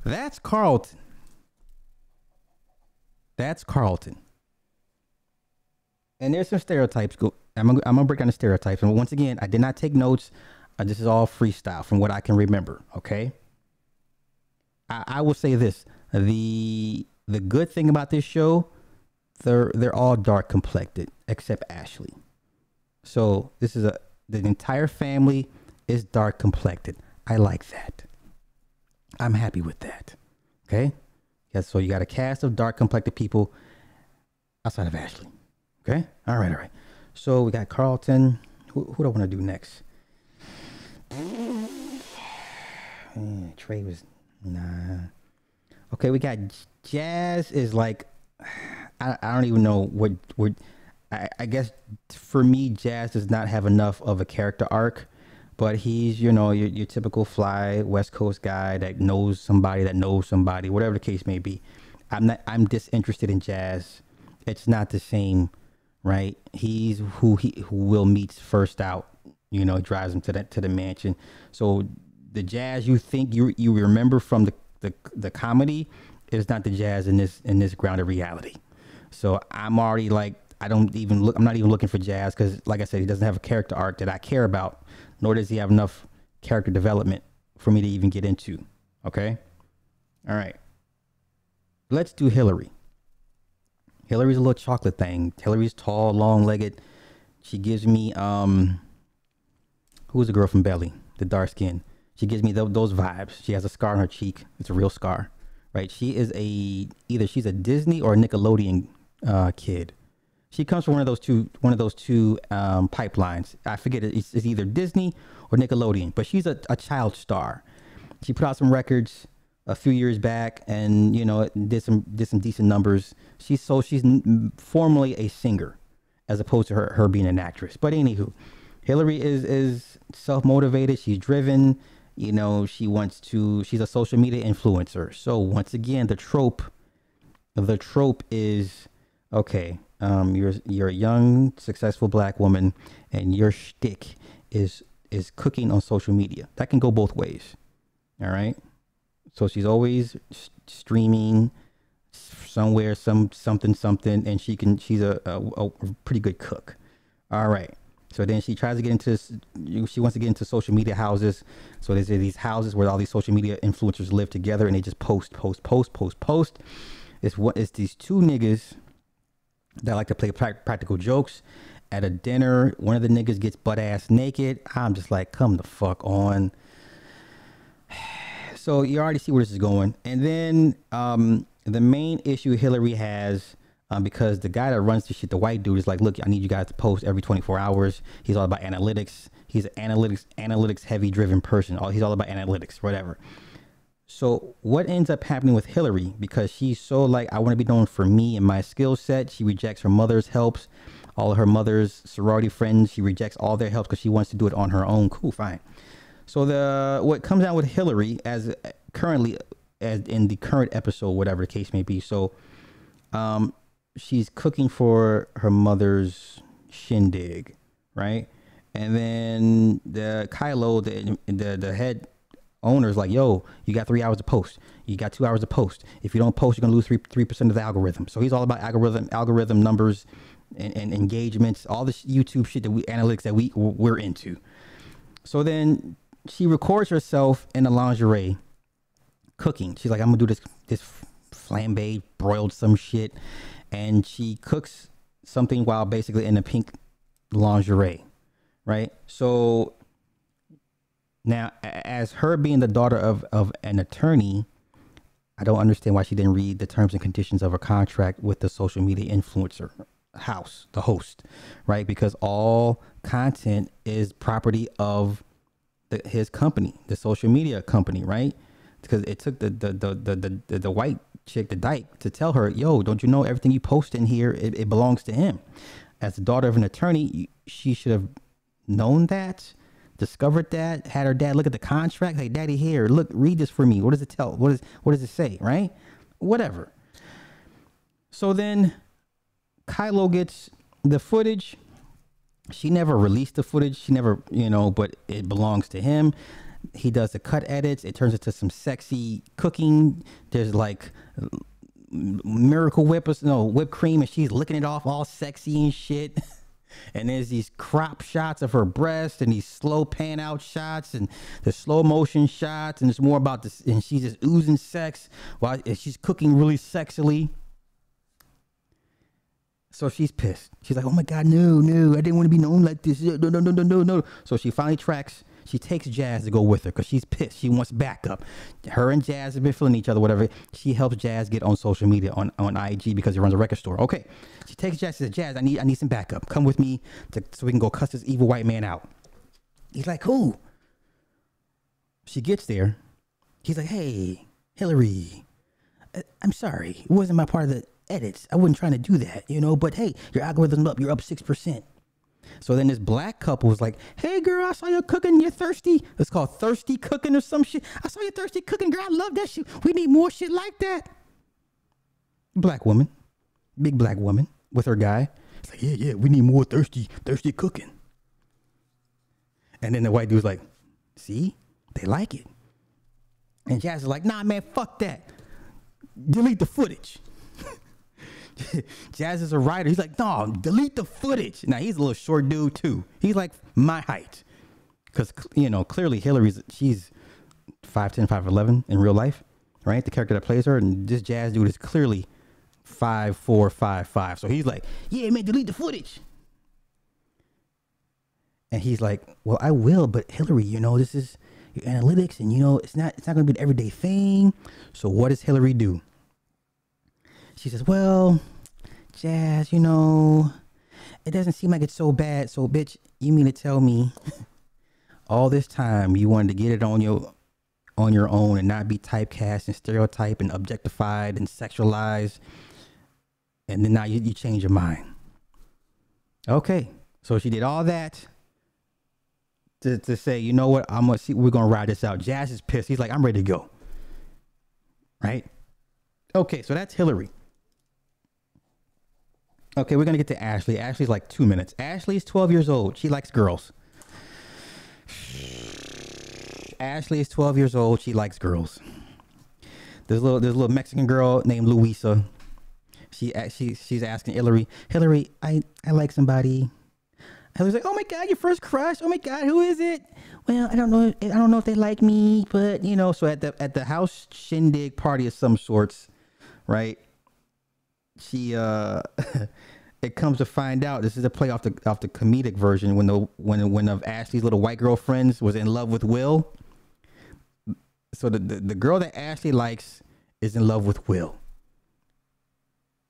that's Carlton. That's Carlton. And there's some stereotypes. I'm gonna break down the stereotypes. And once again, I did not take notes. This is all freestyle from what I can remember. Okay. I will say this: the good thing about this show, they're all dark complected except Ashley. So the entire family is dark complected. I like that. I'm happy with that. Okay. Yeah. So you got a cast of dark complected people outside of Ashley. Okay. All right. So we got Carlton. Who do I want to do next? Trey was nah. Okay, we got Jazz is like, I don't even know what I guess for me, Jazz does not have enough of a character arc, but he's, your typical fly West Coast guy that knows somebody, whatever the case may be. I'm disinterested in Jazz. It's not the same, right? He's who Will meets first out, drives him to the mansion. So the Jazz you think you remember from the comedy is not the Jazz in this grounded reality. So I'm already like, I'm not even looking for Jazz because, like I said, he doesn't have a character arc that I care about, nor does he have enough character development for me to even get into. Okay? All right. Let's do Hillary. Hillary's a little chocolate thing. Hillary's tall, long-legged. She gives me, who's the girl from Belly? The dark skin. She gives me those vibes. She has a scar on her cheek. It's a real scar, right? She is either she's a Disney or a Nickelodeon kid. She comes from one of those two pipelines. I forget it. It's either Disney or Nickelodeon, but she's a child star. She put out some records a few years back, and did some decent numbers. She's formally a singer, as opposed to her being an actress. But anywho, Hillary is self-motivated. She's driven. She's a social media influencer. So once again, the trope is, okay, you're a young, successful black woman, and your shtick is cooking on social media. That can go both ways. All right. So she's always streaming somewhere, something, and she's a pretty good cook. All right. So then she tries to get into she wants to get into social media houses. So there's these houses where all these social media influencers live together, and they just post. It's these two niggas that like to play practical jokes. At a dinner, one of the niggas gets butt ass naked. I'm just like, come the fuck on. So you already see where this is going. And then the main issue Hillary has, because the guy that runs the shit, the white dude, is like, look, I need you guys to post every 24 hours. He's all about analytics. He's an analytics heavy driven person. He's all about analytics, whatever. So what ends up happening with Hillary, because she's so like, I want to be known for me and my skill set. She rejects her mother's helps, all of her mother's sorority friends. She rejects all their helps because she wants to do it on her own. Cool, fine. So what comes out with Hillary as in the current episode, whatever the case may be. So, she's cooking for her mother's shindig, right? And then the Kylo, the head owner's like, yo, you got 3 hours to post. You got 2 hours to post. If you don't post, you're gonna lose 3% of the algorithm. So he's all about algorithm numbers and engagements, all this YouTube shit analytics that we're into. So then she records herself in a lingerie cooking. She's like, I'm gonna do this flambe, broiled some shit, and she cooks something while basically in a pink lingerie, right? So now, as her being the daughter of an attorney, I don't understand why she didn't read the terms and conditions of her contract with the social media influencer the host, right? Because all content is property of his company, the social media company, right? Because it took the white chick, the dyke, to tell her, yo, don't you know everything you post in here, it belongs to him. As the daughter of an attorney, she should have known that, discovered that, had her dad look at the contract. Hey, daddy, here, look, read this for me. What does it tell? What does it say? Right? Whatever. So then Kylo gets the footage. She never released the footage. She never, but it belongs to him. He does the cut edits. It turns into some sexy cooking. There's like Miracle Whip, whipped cream, and she's licking it off all sexy and shit. And there's these crop shots of her breast and these slow pan out shots and the slow motion shots. And it's more about this. And she's just oozing sex while she's cooking really sexily. So she's pissed. She's like, oh my God, no, I didn't want to be known like this. No. So she finally she takes Jazz to go with her because she's pissed. She wants backup. Her and Jazz have been feeling each other, whatever. She helps Jazz get on social media, on IG, because he runs a record store. Okay. She takes Jazz, says, Jazz, I need some backup. Come with me so we can go cuss this evil white man out. He's like, who? She gets there. He's like, hey, Hillary, I'm sorry. It wasn't my part of the edits. I wasn't trying to do that, but hey, your algorithm's up. You're up 6%. So then this black couple was like, hey girl, I saw you cooking. You're thirsty. It's called thirsty cooking or some shit. I saw you thirsty cooking, girl. I love that shit. We need more shit like that. Black woman, big black woman with her guy. It's like, yeah, we need more thirsty cooking. And then the white dude's like, see, they like it. And Jazz is like, nah, man, fuck that. Delete the footage. Jazz is a writer. He's like, no, delete the footage. Now, he's a little short dude, too. He's like my height. Because, clearly she's 5'10", 5'11" in real life, right? The character that plays her. And this Jazz dude is clearly 5'4", 5'5". So he's like, yeah, man, delete the footage. And he's like, well, I will, but Hillary, this is your analytics, and, it's not going to be the everyday thing. So what does Hillary do? She says, well, Jazz, it doesn't seem like it's so bad. So, bitch, you mean to tell me all this time you wanted to get it on your own and not be typecast and stereotyped and objectified and sexualized, and then now you change your mind? Okay, so she did all that to say, you know what, we're gonna ride this out. Jazz is pissed. He's like, I'm ready to go. Right? Okay, so that's Hillary. Okay, we're going to get to Ashley. Ashley's like 2 minutes. Ashley's 12 years old. She likes girls. Ashley is 12 years old. She likes girls. There's a little Mexican girl named Luisa. She's asking Hillary, I like somebody. Hillary's like, oh my God, your first crush. Oh my God, who is it? Well, I don't know if they like me, but so at the house shindig party of some sorts, right? She it comes to find out, this is a play off the comedic version when one of Ashley's little white girl friends was in love with Will. So the girl that Ashley likes is in love with Will.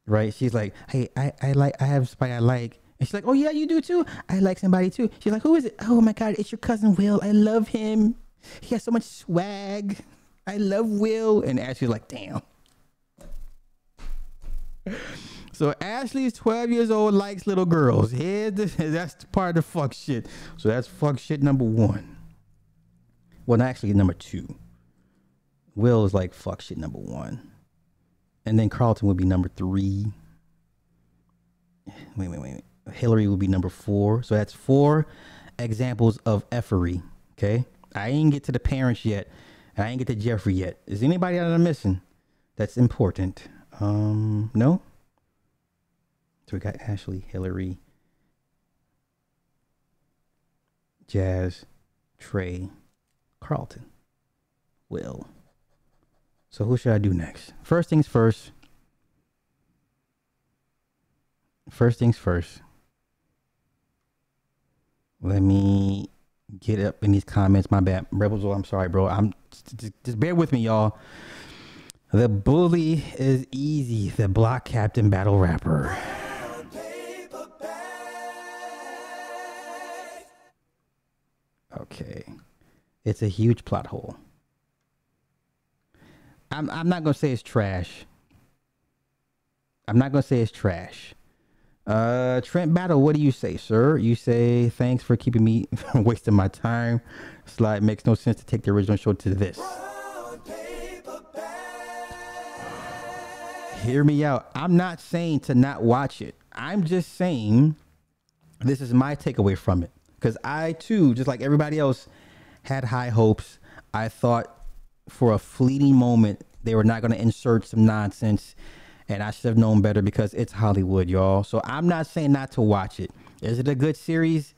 Right? She's like, hey, I have somebody I like. And she's like, oh yeah, you do too? I like somebody too. She's like, who is it? Oh my God, it's your cousin Will. I love him. He has so much swag. I love Will. And Ashley's like, damn. So Ashley's 12 years old, likes little girls. That's part of the fuck shit. So that's fuck shit number 1. Well, actually number 2. Will is like fuck shit number 1. And then Carlton would be number 3. Wait. Hillary would be number 4. So that's 4. examples of effery. Okay, I ain't get to the parents yet, and I ain't get to Jeffrey yet. Is anybody that I'm missing that's important? No. So we got Ashley, Hillary, Jazz, Trey, Carlton, Will. So who should I do next? First things first. First things first. Let me get up in these comments. My bad. Rebels, I'm sorry, bro. I'm just bear with me, y'all. The bully is easy. The block captain battle rapper. Okay. It's a huge plot hole. I'm not gonna say it's trash. I'm not gonna say it's trash. Trent Battle, what do you say, sir? You say, thanks for keeping me from wasting my time. Slide makes no sense to take the original show to this. Hear me out. I'm not saying to not watch it. I'm just saying this is my takeaway from it. Because I, too, just like everybody else, had high hopes. I thought for a fleeting moment they were not going to insert some nonsense. And I should have known better because it's Hollywood, y'all. So I'm not saying not to watch it. Is it a good series?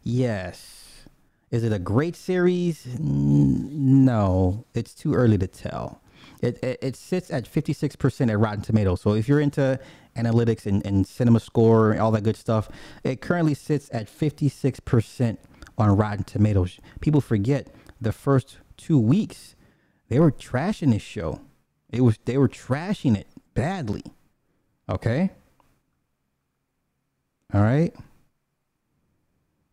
Yes. Is it a great series? No. It's too early to tell. It sits at 56% at Rotten Tomatoes. So if you're into analytics and cinema score and all that good stuff, it currently sits at 56% on Rotten Tomatoes. People forget the first 2 weeks, they were trashing this show. They were trashing it badly. Okay. All right.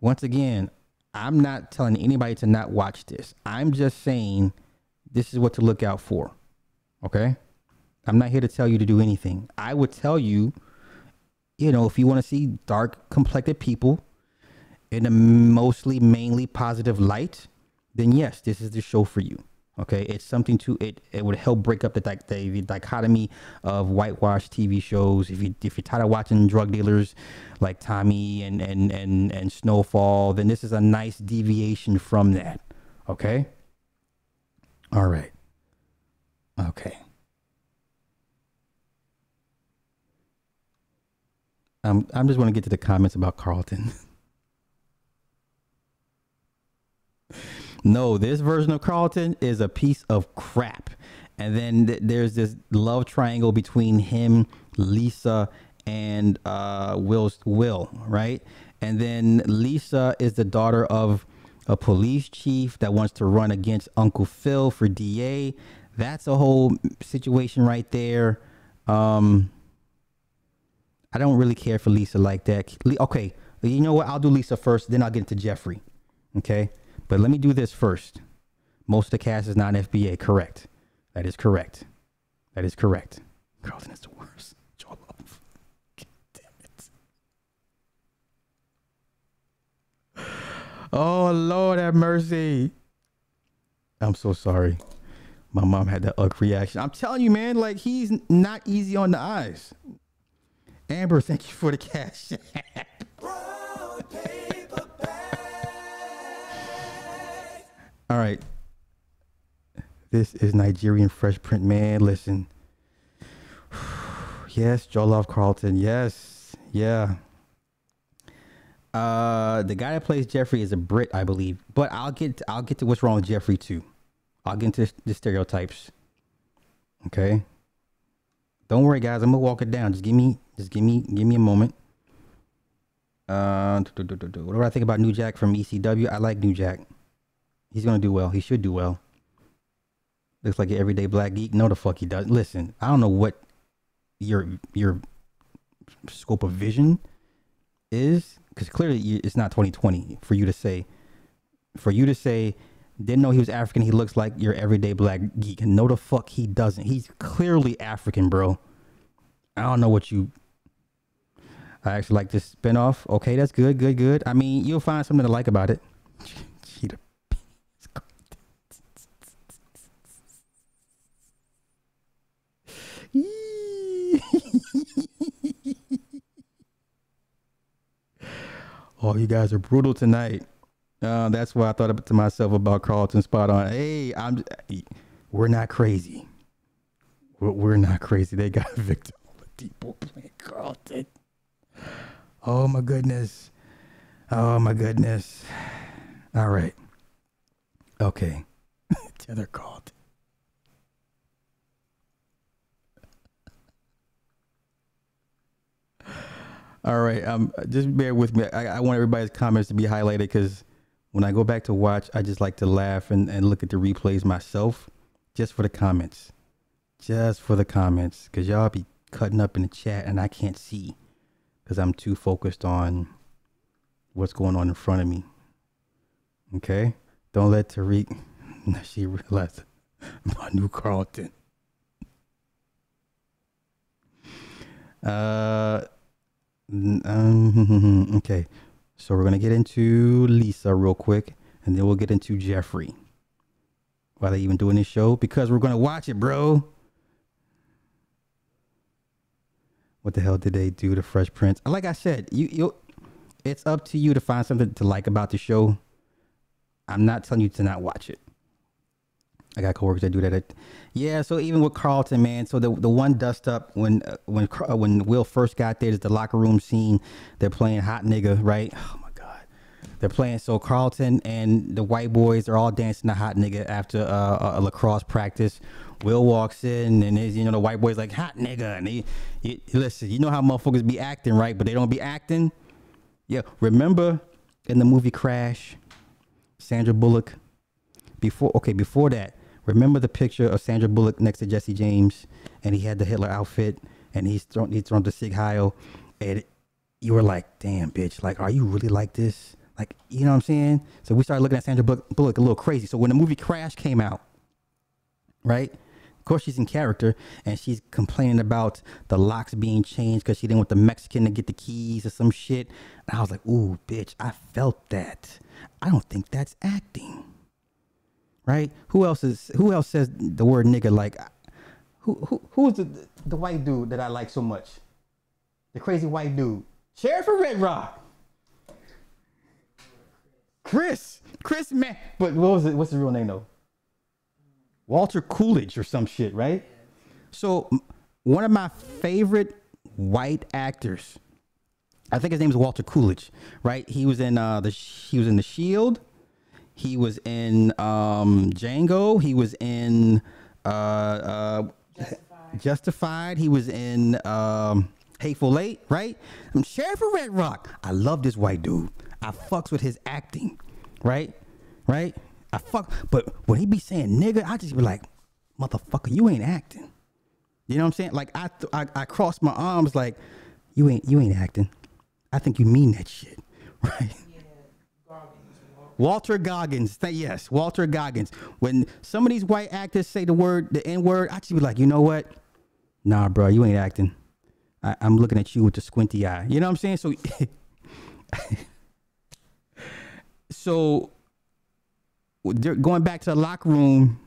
Once again, I'm not telling anybody to not watch this. I'm just saying this is what to look out for. Okay. I'm not here to tell you to do anything. I would tell you, if you want to see dark complected people in a mainly positive light, then yes, this is the show for you. Okay, it's something to it. It would help break up the dichotomy of whitewashed TV shows. If you're tired of watching drug dealers like Tommy and Snowfall, then this is a nice deviation from that. Okay. All right. Okay. I'm just want to get to the comments about Carlton. No, this version of Carlton is a piece of crap. And then there's this love triangle between him, Lisa, and Will, right? And then Lisa is the daughter of a police chief that wants to run against Uncle Phil for DA. That's a whole situation right there. I don't really care for Lisa like that. Okay, you know what? I'll do Lisa first, then I'll get into Jeffrey. Okay? But let me do this first. Most of the cast is not FBA. Correct. That is correct. That is correct. Carlton is the worst. Joel Love. Damn it. Oh, Lord have mercy. I'm so sorry. My mom had that ugly reaction. I'm telling you, man, like he's not easy on the eyes. Amber, thank you for the cash. All right. This is Nigerian Fresh Print, man. Listen. Yes, Jollof Carlton. Yes. Yeah. The guy that plays Jeffrey is a Brit, I believe. But I'll get to what's wrong with Jeffrey too. I'll get into the stereotypes. Okay. Don't worry, guys. I'm gonna walk it down. Just give me a moment. What do I think about New Jack from ECW? I like New Jack. He's gonna do well. He should do well. Looks like an everyday black geek. No, the fuck he does. Listen, I don't know what your scope of vision is, because clearly it's not 2020 for you to say. Didn't know he was African. He looks like your everyday black geek. No, the fuck he doesn't. He's clearly African, bro. I don't know what you. I actually like this spinoff. Okay, that's good, good, good. I mean, you'll find something to like about it. Cheetah. Oh, you guys are brutal tonight. That's why I thought to myself about Carlton. Spot on. Hey, we're not crazy. We're not crazy. They got Victor Oladipo playing Carlton. Oh my goodness. Oh my goodness. All right. Okay. Tether Carlton. All right. Just bear with me. I want everybody's comments to be highlighted because when I go back to watch, I just like to laugh and look at the replays myself just for the comments. Just for the comments. Because y'all be cutting up in the chat and I can't see because I'm too focused on what's going on in front of me. Okay? Don't let Tariq... She realized my new Carlton. Okay, so we're gonna get into Lisa real quick, and then we'll get into Jeffrey. Why they even doing this show? Because we're gonna watch it, bro. What the hell did they do to Fresh Prince? Like I said, you it's up to you to find something to like about the show. I'm not telling you to not watch it. I got coworkers that do that. Yeah, so even with Carlton, man. So the one dust up when Will first got there is the locker room scene. They're playing hot nigga, right? Oh my god, they're playing. So Carlton and the white boys are all dancing the hot nigga after a lacrosse practice. Will walks in and the white boys like hot nigga, and he listen. You know how motherfuckers be acting, right? But they don't be acting. Yeah, remember in the movie Crash, Sandra Bullock. Before that. Remember the picture of Sandra Bullock next to Jesse James, and he had the Hitler outfit, and he's thrown the Sig Heil, and you were like, "Damn, bitch! Like, are you really like this? Like, you know what I'm saying?" So we started looking at Sandra Bullock a little crazy. So when the movie Crash came out, right? Of course, she's in character, and she's complaining about the locks being changed because she didn't want the Mexican to get the keys or some shit. And I was like, "Ooh, bitch! I felt that. I don't think that's acting." Right? Who else says the word nigga? Like, who is the white dude that I like so much? The crazy white dude, Sheriff of Red Rock, Chris, man. But what's his real name though? Walter Coolidge or some shit, right? So one of my favorite white actors, I think his name is Walter Coolidge, right? He was in The Shield. He was in Django. He was in Justified. He was in Hateful Eight, right? I'm Sheriff of Red Rock. I love this white dude. I fucks with his acting, right? But when he be saying nigga, I just be like, motherfucker, you ain't acting. You know what I'm saying? Like I cross my arms like, you ain't acting. I think you mean that shit, right? Walter Goggins. Yes, Walter Goggins. When some of these white actors say the N-word, I just be like, you know what? Nah, bro, you ain't acting. I'm looking at you with the squinty eye. You know what I'm saying? So they're going back to the locker room.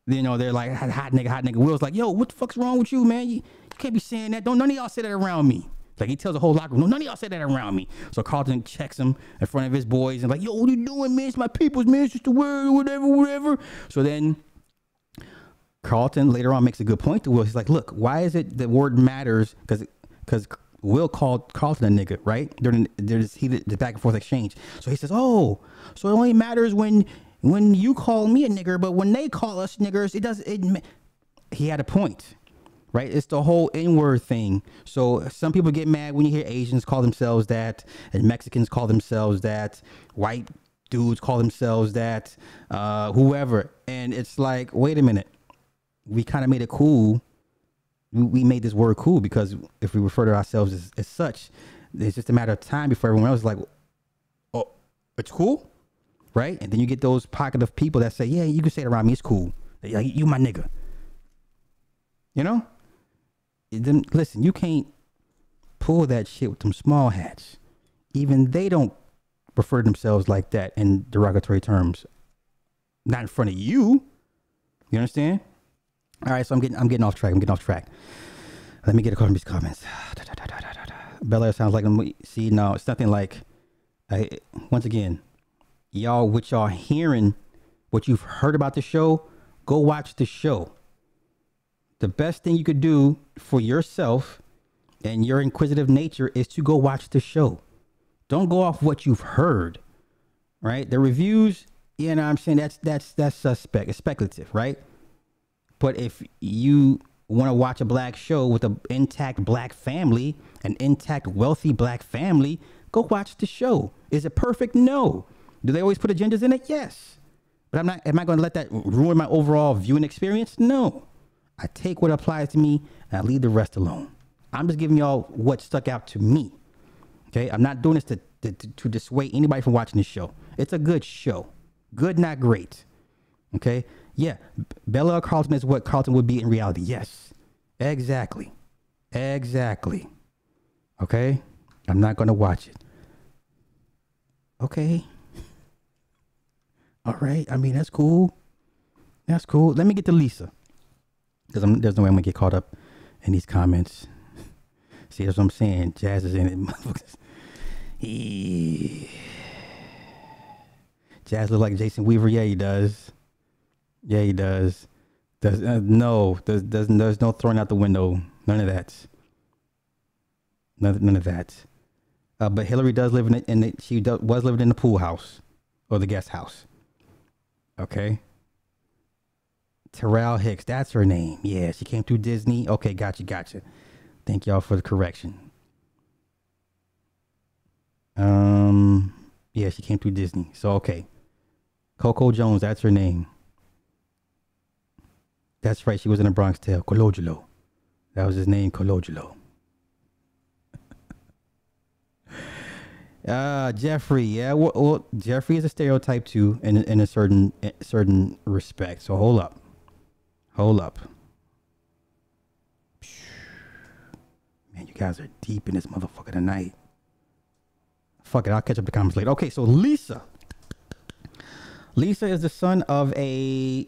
They're like, hot nigga. Will's like, yo, what the fuck's wrong with you, man? You can't be saying that. Don't none of y'all say that around me. Like, he tells the whole locker room, no, none of y'all said that around me. So Carlton checks him in front of his boys and like, yo, what are you doing, man? It's my people's, man. It's just a word or whatever. So then Carlton later on makes a good point to Will. He's like, look, why is it the word matters? Because Will called Carlton a nigga, right? There's the back and forth exchange. So he says, oh, so it only matters when you call me a nigger, but when they call us niggers, he had a point. Right, it's the whole N-word thing. So some people get mad when you hear Asians call themselves that, and Mexicans call themselves that, white dudes call themselves that, whoever. And it's like, wait a minute, we kind of made it cool. We made this word cool because if we refer to ourselves as such, it's just a matter of time before everyone else is like, oh, it's cool, right? And then you get those pocket of people that say, yeah, you can say it around me, it's cool. Like, you my nigga. You know? Then listen, you can't pull that shit with them small hats. Even they don't refer to themselves like that in derogatory terms. Not in front of you. You understand? All right, so I'm getting off track. Let me get a couple of these comments. Bel-Air sounds like them. See, no, it's nothing like. Once again, y'all hearing, what you've heard about the show, go watch the show. The best thing you could do for yourself and your inquisitive nature is to go watch the show. Don't go off what you've heard, right? The reviews, you know what I'm saying, that's suspect. It's speculative, right? But if you want to watch a black show with an intact black family, an intact wealthy black family, go watch the show. Is it perfect? No. Do they always put agendas in it? Yes. But am I going to let that ruin my overall viewing experience? No. I take what applies to me and I leave the rest alone. I'm just giving y'all what stuck out to me. Okay, I'm not doing this to dissuade anybody from watching this show. It's a good show. Good, not great. Okay, yeah, Bel-Air Carlton is what Carlton would be in reality. Yes, exactly. Okay, I'm not going to watch it. Okay. All right, I mean, that's cool. Let me get to Lisa. Because there's no way I'm going to get caught up in these comments. See, that's what I'm saying. Jazz is in it, motherfuckers. Jazz look like Jason Weaver. Yeah, he does. There's no throwing out the window. None of that. None of that. But Hillary does live was living in the pool house or the guest house. Okay. Terrell Hicks, that's her name. Yeah, she came through Disney. Okay, gotcha. Thank y'all for the correction. Yeah, she came through Disney. So, okay. Coco Jones, that's her name. That's right, she was in a Bronx Tale. Colodolo. That was his name, Colodolo. Jeffrey, yeah, well, Jeffrey is a stereotype too, in a certain respect. So hold up. Man, you guys are deep in this motherfucker tonight. Fuck it, I'll catch up the comments later. Okay, so Lisa is the son of the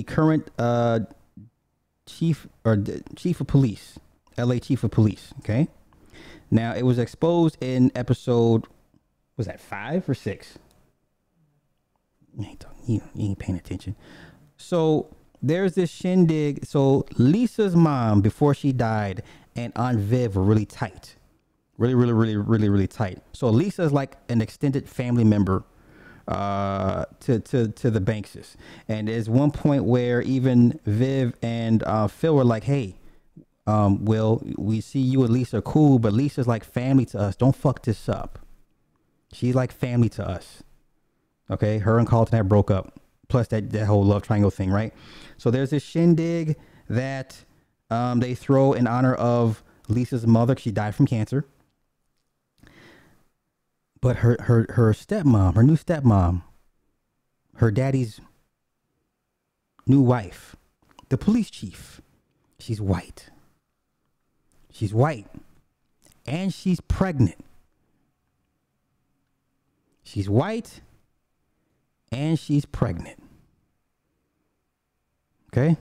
current chief of police, LA chief of police. Okay. Now, it was exposed in episode, was that 5 or 6? You ain't paying attention. So, there's this shindig. So, Lisa's mom, before she died, and Aunt Viv were really tight. Really tight. So, Lisa's like an extended family member to the Bankses. And there's one point where even Viv and Phil were like, hey, Will, we see you and Lisa are cool, but Lisa's like family to us. Don't fuck this up. She's like family to us. Okay, her and Carlton had broke up. Plus that whole love triangle thing, right? So there's this shindig that they throw in honor of Lisa's mother. She died from cancer. But her stepmom, her new stepmom, her daddy's new wife, the police chief, she's white. She's white. And she's pregnant. She's white. And she's pregnant. Okay?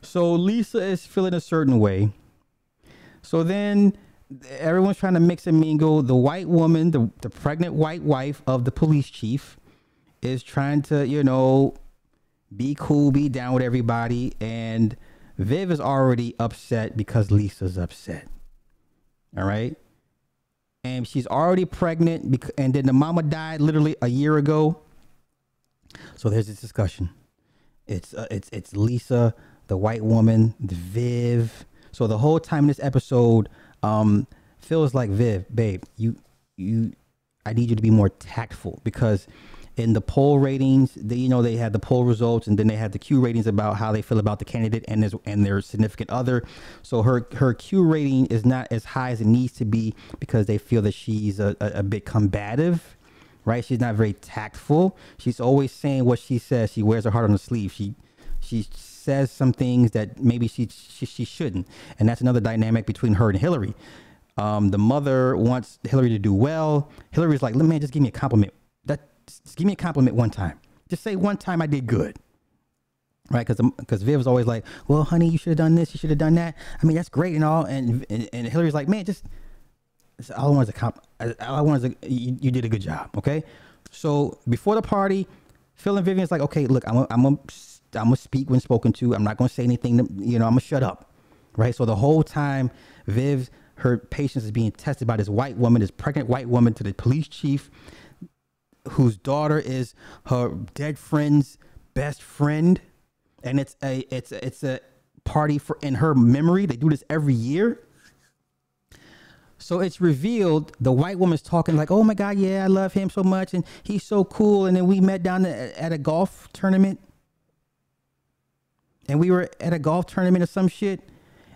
So Lisa is feeling a certain way. So then everyone's trying to mix and mingle. The white woman, the pregnant white wife of the police chief, is trying to, be cool, be down with everybody. And Viv is already upset because Lisa's upset. All right. And she's already pregnant. And then the mama died literally a year ago. So there's this discussion. It's Lisa, the white woman, the Viv. So the whole time in this episode, Phil's like, Viv, babe, I need you to be more tactful, because in the poll ratings, they had the poll results, and then they had the Q ratings about how they feel about the candidate and their significant other. So her Q rating is not as high as it needs to be because they feel that she's a bit combative, right? She's not very tactful. She's always saying what she says. She wears her heart on her sleeve. She says some things that maybe she shouldn't, and that's another dynamic between her and Hillary. The mother wants Hillary to do well. Hillary's like, man, just give me a compliment. Just give me a compliment one time. Just say one time I did good. Right? Because Viv was always like, well, honey, you should have done this. You should have done that. I mean, that's great and all. And Hillary's like, man, just all I want is a all I want is you did a good job. Okay. So before the party, Phil and Vivian's like, okay, look, I'm gonna speak when spoken to. I'm not gonna say anything. I'm gonna shut up. Right. So the whole time, her patience is being tested by this white woman, this pregnant white woman, to the police chief, whose daughter is her dead friend's best friend, and it's a party in her memory. They do this every year. So it's revealed the white woman's talking like, oh my God, yeah, I love him so much and he's so cool. And then we met down at a golf tournament. And we were at a golf tournament or some shit.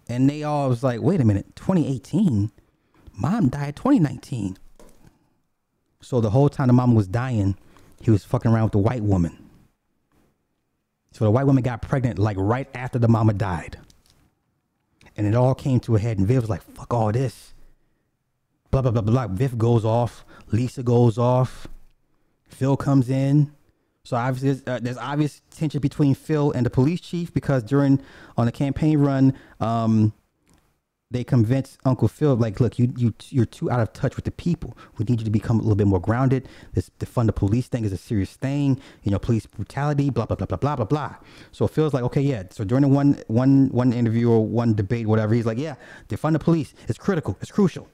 And they all was like, wait a minute, 2018? Mom died 2019. So the whole time the mom was dying, he was fucking around with the white woman. So the white woman got pregnant like right after the mama died. And it all came to a head. And Viv was like, fuck all this. Blah, blah, blah, blah. Viv goes off. Lisa goes off. Phil comes in. So obviously there's obvious tension between Phil and the police chief because on the campaign run, they convinced Uncle Phil, like, look, you're too out of touch with the people. We need you to become a little bit more grounded. This defund the police thing is a serious thing. Police brutality, blah, blah, blah, blah, blah, blah, blah. So Phil's like, okay, yeah. So during the one interview or one debate, whatever, he's like, yeah, defund the police. It's critical. It's crucial.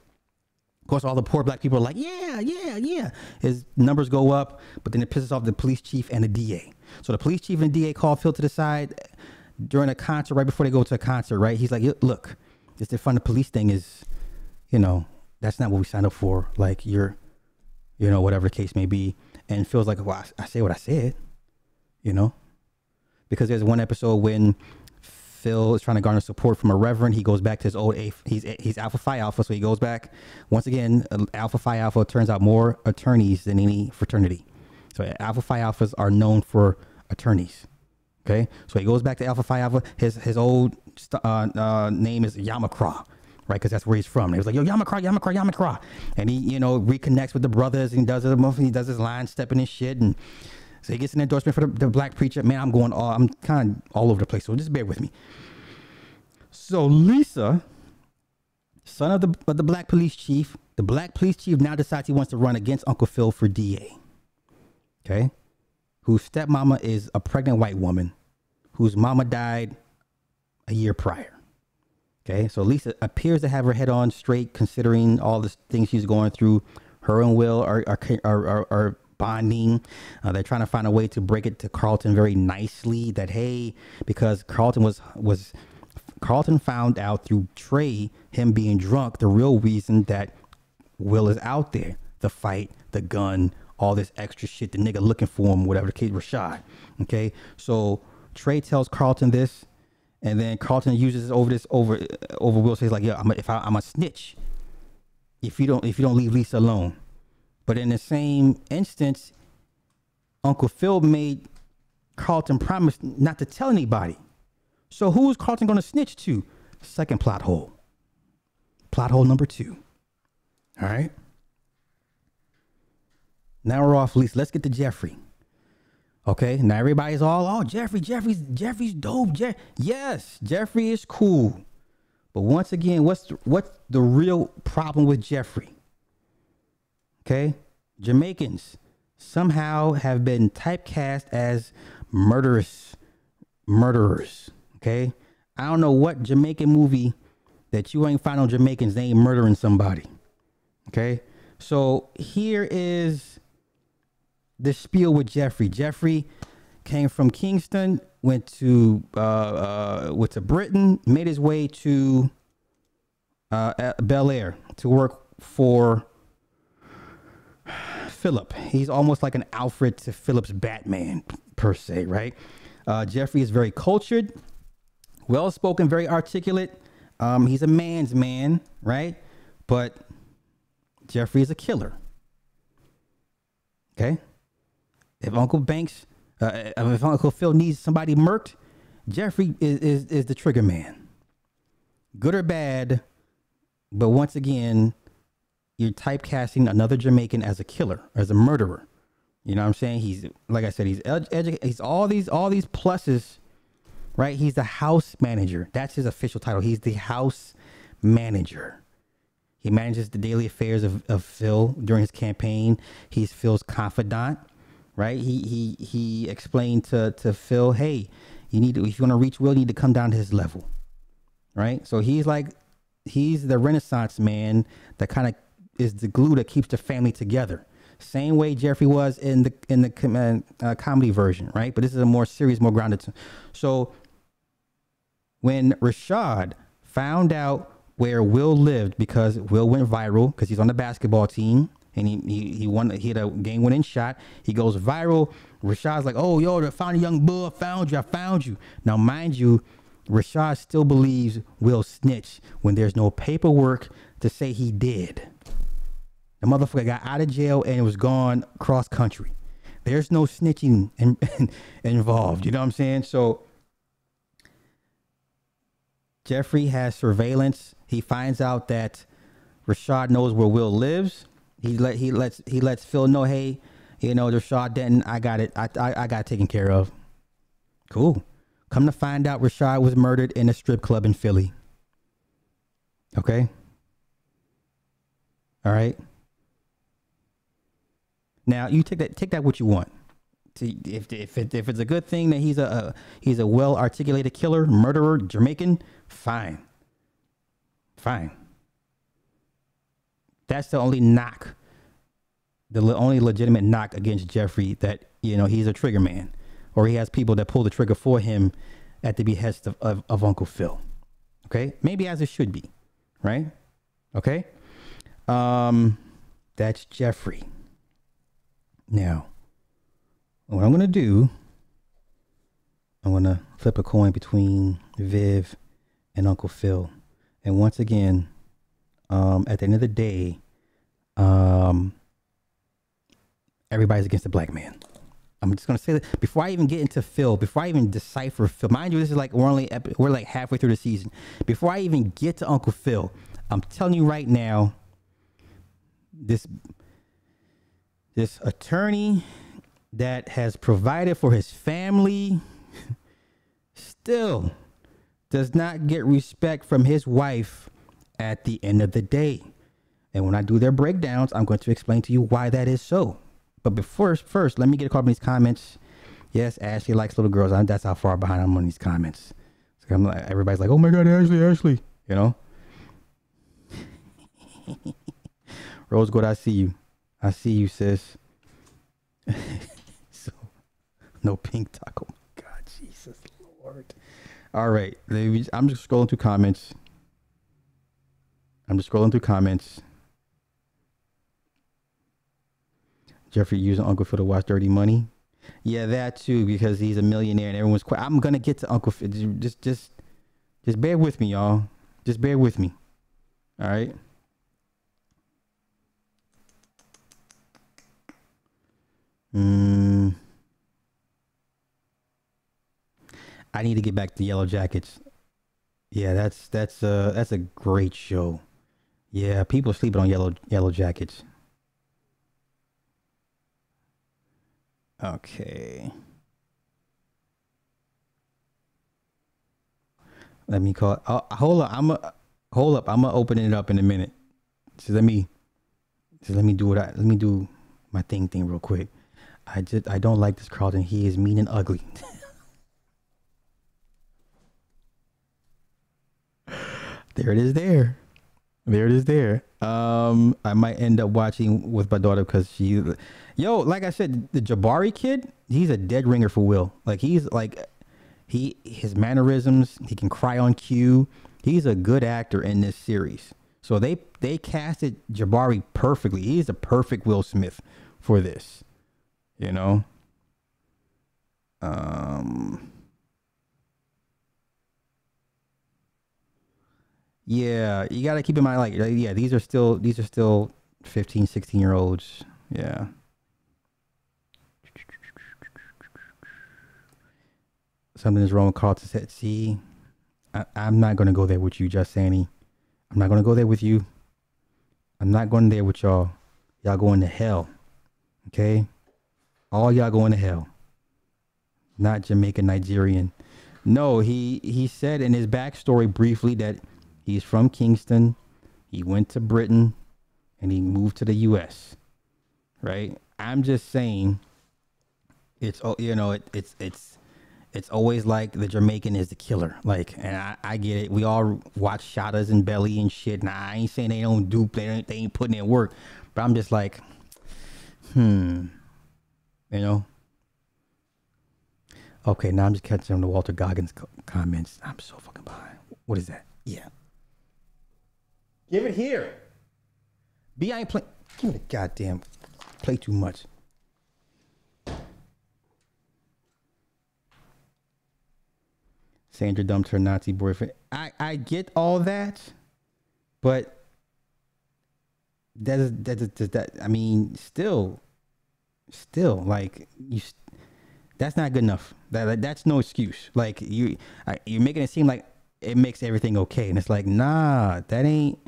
Of course, all the poor black people are like, yeah. His numbers go up, but then it pisses off the police chief and the DA. So the police chief and the DA call Phil to the side during a concert, right before they go to a concert, right? He's like, look, this defund the police thing is, that's not what we signed up for. Like, whatever the case may be. And Phil's like, well, I say what I said, because there's one episode when Phil is trying to garner support from a reverend. He goes back to his old he's Alpha Phi Alpha, so he goes back once again. Alpha Phi Alpha turns out more attorneys than any fraternity. So Alpha Phi Alphas are known for attorneys. Okay, so he goes back to Alpha Phi Alpha. His old name is Yamakra, right? Because that's where he's from. And he was like, yo, Yamakra, and he reconnects with the brothers and he does his line stepping and shit. And so he gets an endorsement for the black preacher. Man, I'm kind of all over the place. So just bear with me. So Lisa, son of the black police chief, the black police chief now decides he wants to run against Uncle Phil for DA. Okay. Whose stepmama is a pregnant white woman whose mama died a year prior. Okay. So Lisa appears to have her head on straight considering all the things she's going through. Her and Will are bonding. They're trying to find a way to break it to Carlton very nicely that, hey, because Carlton Carlton found out through Trey, him being drunk, the real reason that Will is out there, the fight, the gun, all this extra shit, the nigga looking for him, whatever the case, Rashad. Okay. So Trey tells Carlton this, and then Carlton uses over Will. So he's like, yeah, I'm a snitch if you don't leave Lisa alone. But in the same instance, Uncle Phil made Carlton promise not to tell anybody. So who's Carlton going to snitch to? Second plot hole. Plot hole number 2. All right. Now we're off Lisa. Let's get to Jeffrey. Okay. Now everybody's all, oh, Jeffrey's dope. Yes, Jeffrey is cool. But once again, what's the real problem with Jeffrey? Okay, Jamaicans somehow have been typecast as murderers. Okay, I don't know what Jamaican movie that you ain't find on Jamaicans, they ain't murdering somebody. Okay, so here is the spiel with Jeffrey. Jeffrey came from Kingston, went to Britain, made his way to Bel-Air to work for Philip. He's almost like an Alfred to Philip's Batman per se, right? Jeffrey is very cultured, well-spoken, very articulate. He's a man's man, right? But Jeffrey is a killer. Okay? If Uncle Phil needs somebody murked, Jeffrey is the trigger man. Good or bad, but once again, you're typecasting another Jamaican as a killer, as a murderer. You know what I'm saying? He's, like I said, he's he's all these pluses, right? He's the house manager. That's his official title. He's the house manager. He manages the daily affairs of Phil during his campaign. He's Phil's confidant, right? He explained to Phil, hey, if you want to reach Will, you need to come down to his level, right? So he's the Renaissance man that kind of is the glue that keeps the family together. Same way Jeffrey was in the comedy version, right? But this is a more serious, more grounded. So when Rashad found out where Will lived, because Will went viral because he's on the basketball team and he had a game-winning shot. He goes viral. Rashad's like, oh, yo, I found a young bull. I found you. Now, mind you, Rashad still believes Will snitched when there's no paperwork to say he did. The motherfucker got out of jail and was gone cross country. There's no snitching involved. You know what I'm saying? So Jeffrey has surveillance. He finds out that Rashad knows where Will lives. He lets Phil know, hey, Rashad Denton, I got it. I got it taken care of. Cool. Come to find out, Rashad was murdered in a strip club in Philly. Okay. All right. Now you take that what you want. If it's a good thing that he's a well articulated killer, murderer, Jamaican, fine. That's the only knock, the only legitimate knock against Jeffrey, that he's a trigger man, or he has people that pull the trigger for him at the behest of Uncle Phil. Okay, maybe as it should be, right? Okay, that's Jeffrey. Now, what I'm gonna do, I'm gonna flip a coin between Viv and Uncle Phil, and once again, at the end of the day, everybody's against the black man. I'm just gonna say that before I even get into Phil, before I even decipher Phil. Mind you, this is like we're like halfway through the season. Before I even get to Uncle Phil, I'm telling you right now, this attorney that has provided for his family still does not get respect from his wife at the end of the day. And when I do their breakdowns, I'm going to explain to you why that is so. But first, let me get a couple of these comments. Yes, Ashley likes little girls. That's how far behind I'm on these comments. So I'm like, everybody's like, oh my God, Ashley, Rose Gold, I see you, sis. So, no pink taco. Oh my God, Jesus Lord. All right, I'm just scrolling through comments. Jeffrey using Uncle Phil to watch Dirty Money. Yeah, that too, because he's a millionaire and everyone's quiet. I'm gonna get to Uncle Phil. Just bear with me, y'all. Just bear with me. All right. I need to get back to Yellow Jackets. Yeah, that's a great show. Yeah, people sleeping on Yellow Jackets. Okay. Let me call. Hold up. I'm gonna open it up in a minute. So let me do my thing real quick. I don't like this Carlton. He is mean and ugly. There it is there. I might end up watching with my daughter because like I said, the Jabari kid, he's a dead ringer for Will. Like his mannerisms, he can cry on cue. He's a good actor in this series. So they casted Jabari perfectly. He's a perfect Will Smith for this. Yeah, you got to keep in mind, these are still 15, 16-year-olds. Yeah. Something is wrong with Carlton said, see, I'm not going to go there with you, Just Annie. I'm not going to go there with you. I'm not going there with y'all. Y'all going to hell. Okay? All y'all going to hell. Not Jamaican, Nigerian. No, he said in his backstory briefly that he's from Kingston. He went to Britain and he moved to the U.S. Right? I'm just saying, it's always like the Jamaican is the killer. Like, and I get it. We all watch Shadas and Belly and shit. Now I ain't saying they don't do, they ain't putting in work, but I'm just like, you know. Okay, now I'm just catching on the Walter Goggins comments. I'm so fucking behind. What is that? Yeah. Give it here. B, I ain't playing. Give me the goddamn. Play too much. Sandra dumped her Nazi boyfriend. I get all that, but that I mean, still like you. That's not good enough. That's no excuse. Like you're making it seem like it makes everything okay, and it's like, nah, that ain't.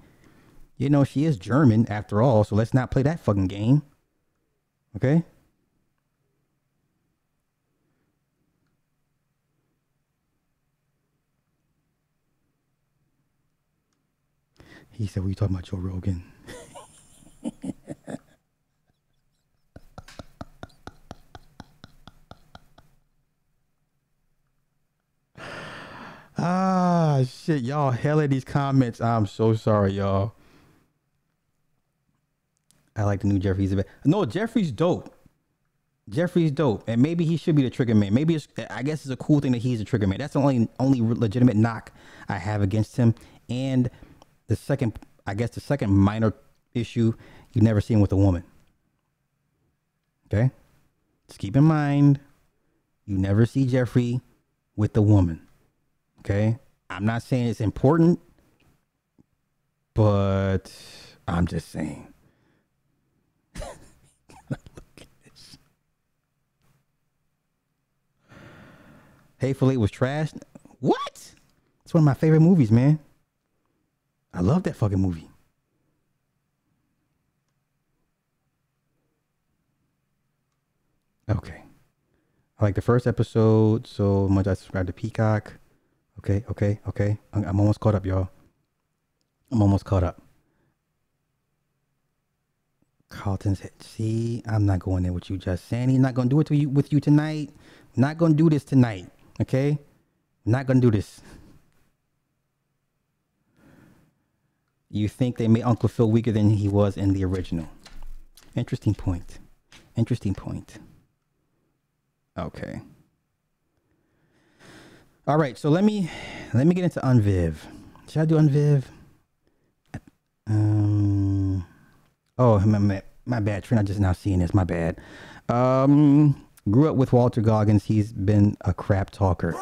You know, she is German after all, so let's not play that fucking game. Okay. He said, "What you talking about, Joe Rogan?" Ah, shit, y'all hell at these comments. I'm so sorry, y'all. I like the new Jeffrey's. No, Jeffrey's dope. Jeffrey's dope, and maybe he should be the trigger man. Maybe I guess it's a cool thing that he's a trigger man. That's the only legitimate knock I have against him. And the second minor issue, you never see him with a woman. Okay, just keep in mind, you never see Jeffrey with a woman. Okay, I'm not saying it's important, but I'm just saying. Hateful Eight was trash. What? It's one of my favorite movies, man. I love that fucking movie. Okay. I like the first episode so much I subscribed to Peacock. Okay. I'm almost caught up, y'all. I'm almost caught up. Carlton's hit. See, I'm not going there with you, just saying. He's not going to do it with you tonight. Not going to do this tonight. Okay? Not going to do this. You think they made Uncle Phil weaker than he was in the original. Interesting point. Okay. All right, so let me get into Unviv. Should I do Unviv? Oh, my bad. Trina, just now seeing this. My bad. Grew up with Walter Goggins. He's been a crap talker.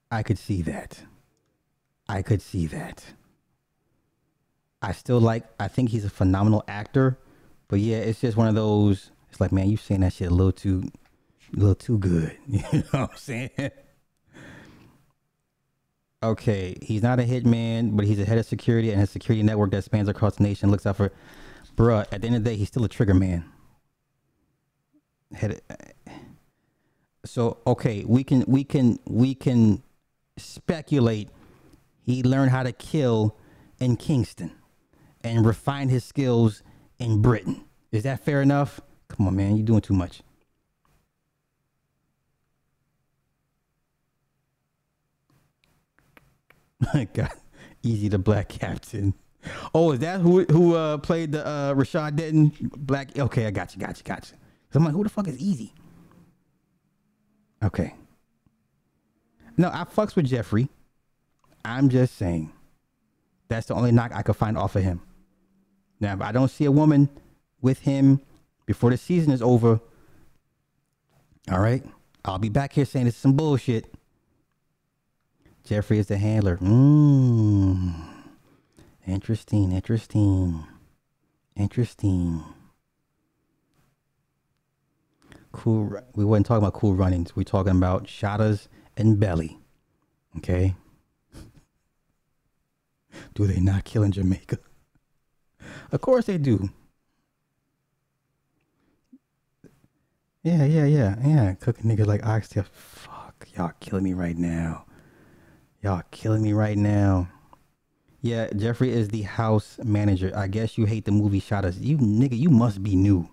I could see that. I think he's a phenomenal actor, but yeah, it's just one of those. It's like, man, you saying that shit a little too good. You know what I'm saying? Okay, he's not a hitman, but he's a head of security and a security network that spans across the nation. Looks out for, bruh. At the end of the day, he's still a trigger man. So okay, we can speculate he learned how to kill in Kingston and refine his skills in Britain. Is that fair enough? Come on, man, you're doing too much. God, Easy the Black Captain. Oh, is that who played the Rashad Denton Black? Okay, I got you. So I'm like, who the fuck is Easy? Okay. No, I fucks with Jeffrey. I'm just saying. That's the only knock I could find off of him. Now, if I don't see a woman with him before the season is over, all right, I'll be back here saying this is some bullshit. Jeffrey is the handler. Interesting. Cool. We weren't talking about Cool Runnings. We're talking about Shadas and Belly. Okay. Do they not kill in Jamaica? Of course they do. Yeah. Cooking niggas like oxtail. Fuck, y'all killing me right now. Y'all killing me right now. Yeah, Jeffrey is the house manager. I guess you hate the movie Shot Us. You nigga, you must be new.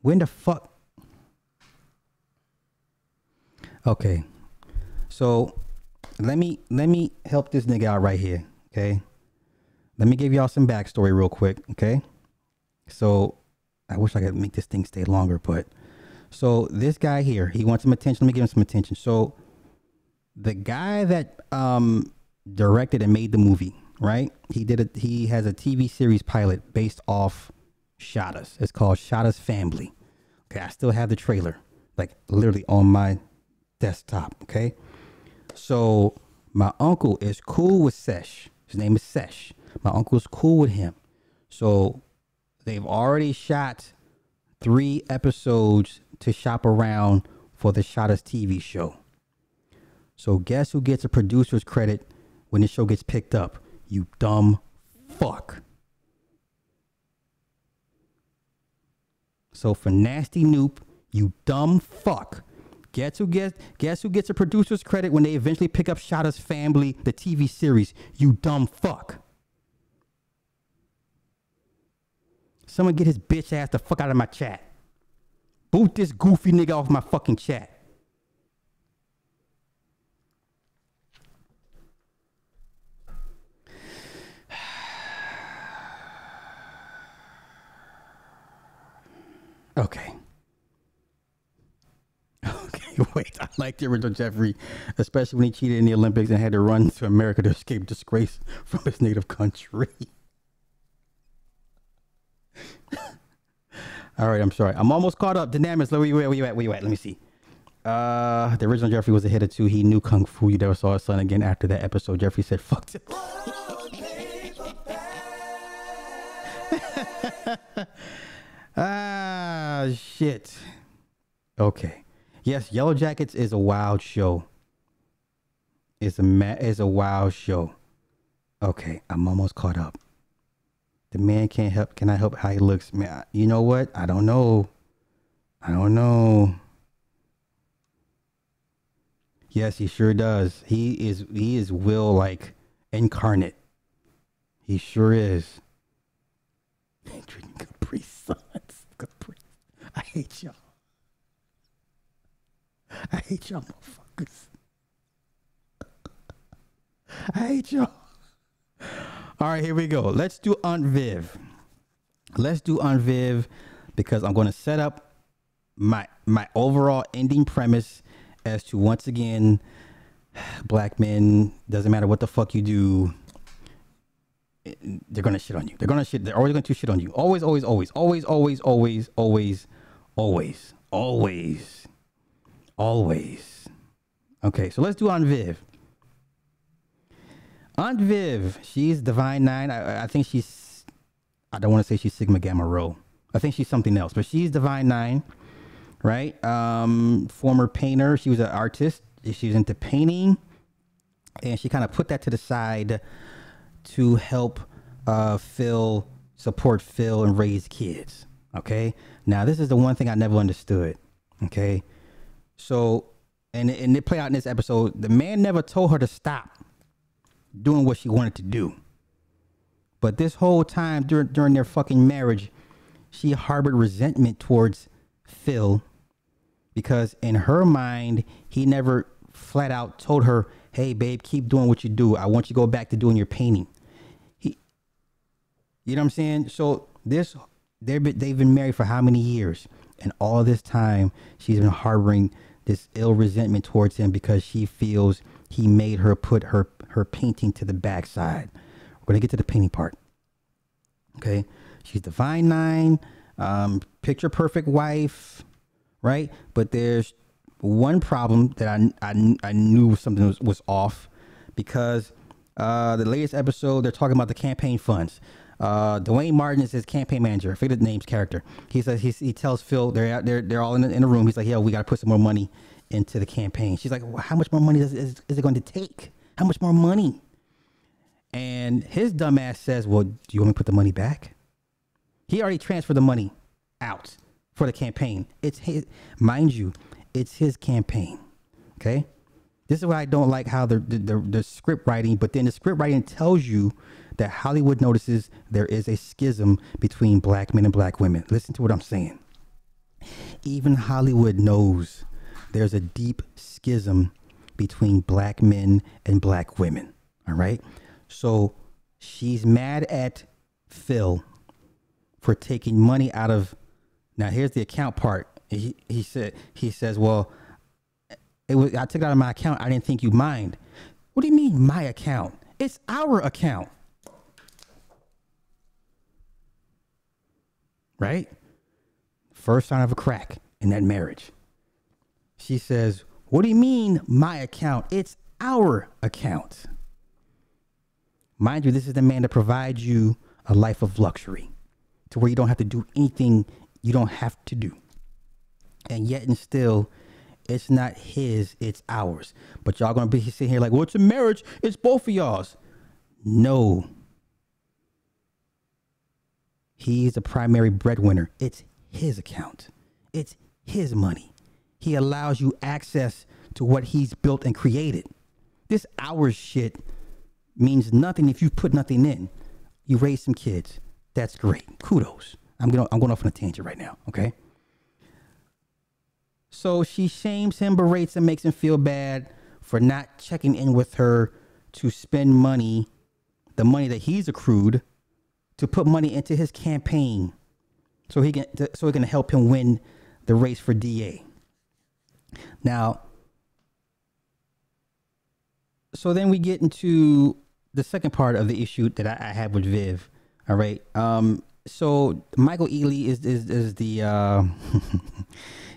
When the fuck? Okay. So let me help this nigga out right here. Okay. Let me give y'all some backstory real quick. Okay. So I wish I could make this thing stay longer, but so this guy here, he wants some attention. Let me give him some attention. So the guy that directed and made the movie, right? He has a TV series pilot based off Shot Us. It's called Shot Us Family. Okay, I still have the trailer, like literally on my desktop. Okay, so my uncle is cool with Sesh. His name is Sesh. My uncle is cool with him. So they've already shot 3 episodes to shop around for the Shot Us TV show. So guess who gets a producer's credit when the show gets picked up? You dumb fuck. So for Nasty Noop, you dumb fuck. Guess who gets a producer's credit when they eventually pick up Shot Us Family, the TV series? You dumb fuck. Someone get his bitch ass the fuck out of my chat. Boot this goofy nigga off my fucking chat. Okay. Okay, wait. I like the original Jeffrey, especially when he cheated in the Olympics and had to run to America to escape disgrace from his native country. All right, I'm sorry. I'm almost caught up. Dynamis, where you at? Let me see. The original Jeffrey was a hitter too. He knew Kung Fu. You never saw his son again after that episode. Jeffrey said, fuck it. Ah, shit. Okay. Yes, Yellow Jackets is a wild show. It's a wild show. Okay, I'm almost caught up. The man can't help. Can I help how he looks? Man, you know what? I don't know. Yes, he sure does. He is Will like incarnate. He sure is. Drinking Capri Suns. I hate y'all. I hate y'all motherfuckers. I hate y'all. All right, here we go. Let's do Aunt Viv. Because I'm going to set up my overall ending premise as to, once again, black men, doesn't matter what the fuck you do, they're going to shit on you. They're always going to shit on you. Always. Okay, so let's do Aunt Viv. Aunt Viv, she's Divine Nine. I think I don't want to say she's Sigma Gamma Rho. I think she's something else, but she's Divine Nine, right? Former painter. She was an artist. She was into painting, and she kind of put that to the side to help support Phil and raise kids. Okay. Now this is the one thing I never understood. Okay. So, and it played out in this episode. The man never told her to stop doing what she wanted to do. But this whole time during their fucking marriage, she harbored resentment towards Phil because in her mind, he never flat out told her, hey, babe, keep doing what you do. I want you to go back to doing your painting. You know what I'm saying? So they've been married for how many years? And all this time, she's been harboring this ill resentment towards him because she feels he made her put her painting to the backside. We're going to get to the painting part. Okay. She's Divine Nine, picture perfect wife, right? But there's one problem that I knew something was off because the latest episode, they're talking about the campaign funds. Dwayne Martin is his campaign manager. I forget the name's character. He says he tells Phil they're all in a room. He's like, "Yo, we got to put some more money into the campaign." She's like, well, "How much more money is it going to take? How much more money?" And his dumbass says, "Well, do you want me to put the money back?" He already transferred the money out for the campaign. It's his, mind you, it's his campaign. Okay, This is why I don't like how the script writing, but then the script writing tells you that Hollywood notices there is a schism between black men and black women. Listen to what I'm saying. Even Hollywood knows there's a deep schism between black men and black women. All right. So she's mad at Phil for taking money out of. Now here's the account part. He says, well, I took it out of my account. I didn't think you mind. What do you mean my account? It's our account. Right? First sign of a crack in that marriage. She says, what do you mean my account? It's our account. Mind you, this is the man that provides you a life of luxury to where you don't have to do anything you don't have to do. And yet and still, it's not his, it's ours. But y'all gonna be sitting here like, well, it's a marriage, it's both of y'all's. No. He's the primary breadwinner. It's his account. It's his money. He allows you access to what he's built and created. This ours shit means nothing if you put nothing in. You raise some kids. That's great. Kudos. I'm going off on a tangent right now, okay? So she shames him, berates him, makes him feel bad for not checking in with her to spend money, the money that he's accrued, to put money into his campaign so he can help him win the race for DA. Now, so then we get into the second part of the issue that I had with Viv. All right. So Michael Ealy is the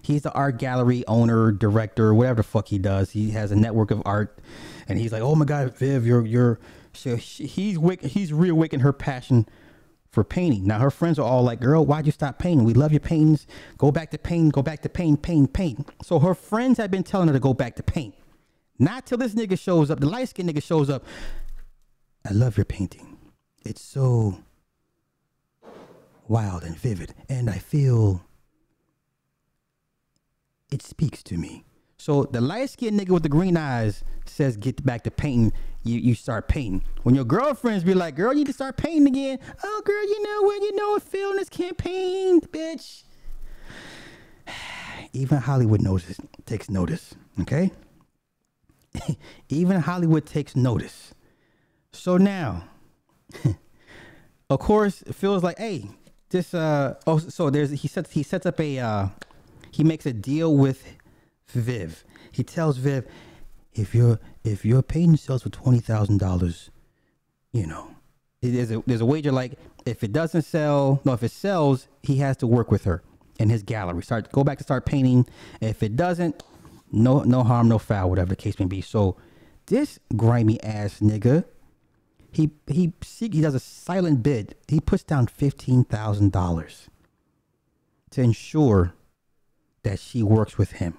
he's the art gallery owner, director, whatever the fuck he does. He has a network of art, and he's like, oh my God, Viv, he's reawakened her passion for painting. Now her friends are all like, girl, why'd you stop painting? We love your paintings. Go back to painting. Go back to paint. So her friends have been telling her to go back to paint. Not till this nigga shows up. The light skinned nigga shows up. I love your painting. It's so wild and vivid, and I feel it speaks to me. So the light-skinned nigga with the green eyes says, get back to painting. You start painting. When your girlfriends be like, girl, you need to start painting again. Oh, girl, you know what? You know what? Phil in this campaign, bitch. Even Hollywood takes notice, okay? Even Hollywood takes notice. So now, of course, Phil's like, hey, this, he sets up he makes a deal with Viv. He tells Viv, if your painting sells for $20,000, you know, there's a wager, like, if it sells, he has to work with her in his gallery. Go back to start painting. If it doesn't, no harm, no foul, whatever the case may be. So this grimy ass nigga, he does a silent bid. He puts down $15,000 to ensure that she works with him.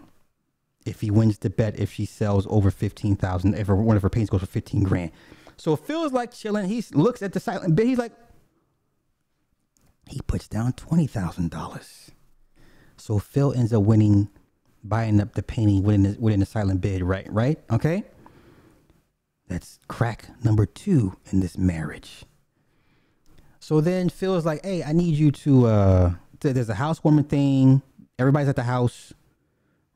If he wins the bet, if she sells over 15,000, if one of her paintings goes for 15 grand. So Phil's like chilling. He looks at the silent bid. He's like, he puts down $20,000. So Phil ends up buying up the painting within the silent bid, right? Okay. That's crack number 2 in this marriage. So then Phil's like, hey, I need you to there's a housewarming thing. Everybody's at the house,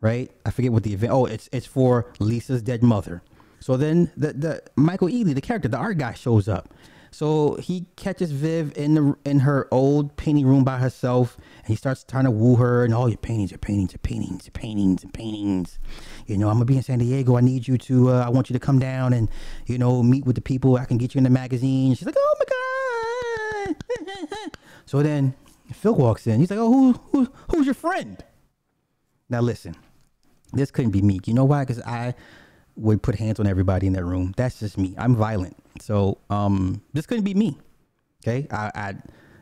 right? I forget what the event. Oh, it's for Lisa's dead mother. So then the Michael Ealy, the character, the art guy, shows up. So he catches Viv in her old painting room by herself, and he starts trying to woo her, and all your paintings. You know, I'm gonna be in San Diego. I need you to. I want you to come down and, you know, meet with the people. I can get you in the magazine. She's like, oh my God. So then Phil walks in. He's like, oh, who's your friend? Now listen, this couldn't be me. You know why? Because I would put hands on everybody in that room. That's just me. I'm violent. So this couldn't be me. Okay,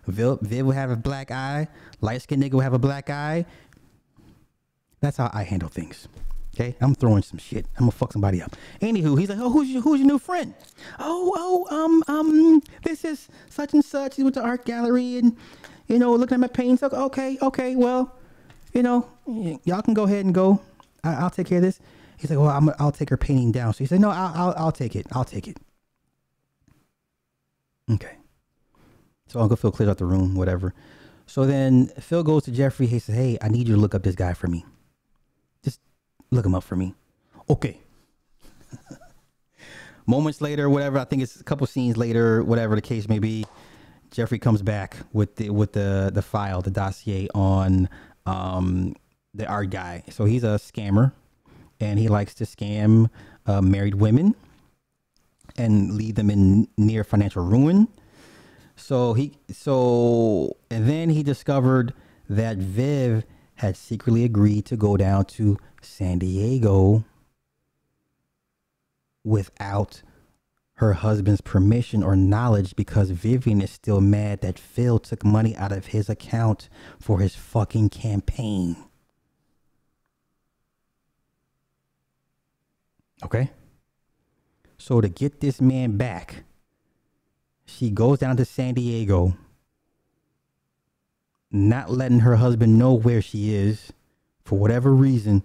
Viv would have a black eye. Light skinned nigga would have a black eye. That's how I handle things. Okay, I'm throwing some shit. I'm gonna fuck somebody up. Anywho, he's like, oh, who's your new friend? This is such and such. He's with the art gallery, and, you know, looking at my paintings. Okay, well, you know, y'all can go ahead and go. I'll take care of this. He's like, well, I'll take her painting down. So he said, no, I'll take it. I'll take it. Okay. So Uncle Phil clears out the room, whatever. So then Phil goes to Jeffrey. He says, hey, I need you to look up this guy for me. Just look him up for me. Okay. Moments later, whatever, I think it's a couple scenes later, whatever the case may be, Jeffrey comes back with the file, the dossier on the art guy. So he's a scammer, and he likes to scam married women and lead them in near financial ruin. And then he discovered that Viv had secretly agreed to go down to San Diego without her husband's permission or knowledge, because Vivian is still mad that Phil took money out of his account for his fucking campaign. Okay? So to get this man back, she goes down to San Diego, not letting her husband know where she is for whatever reason,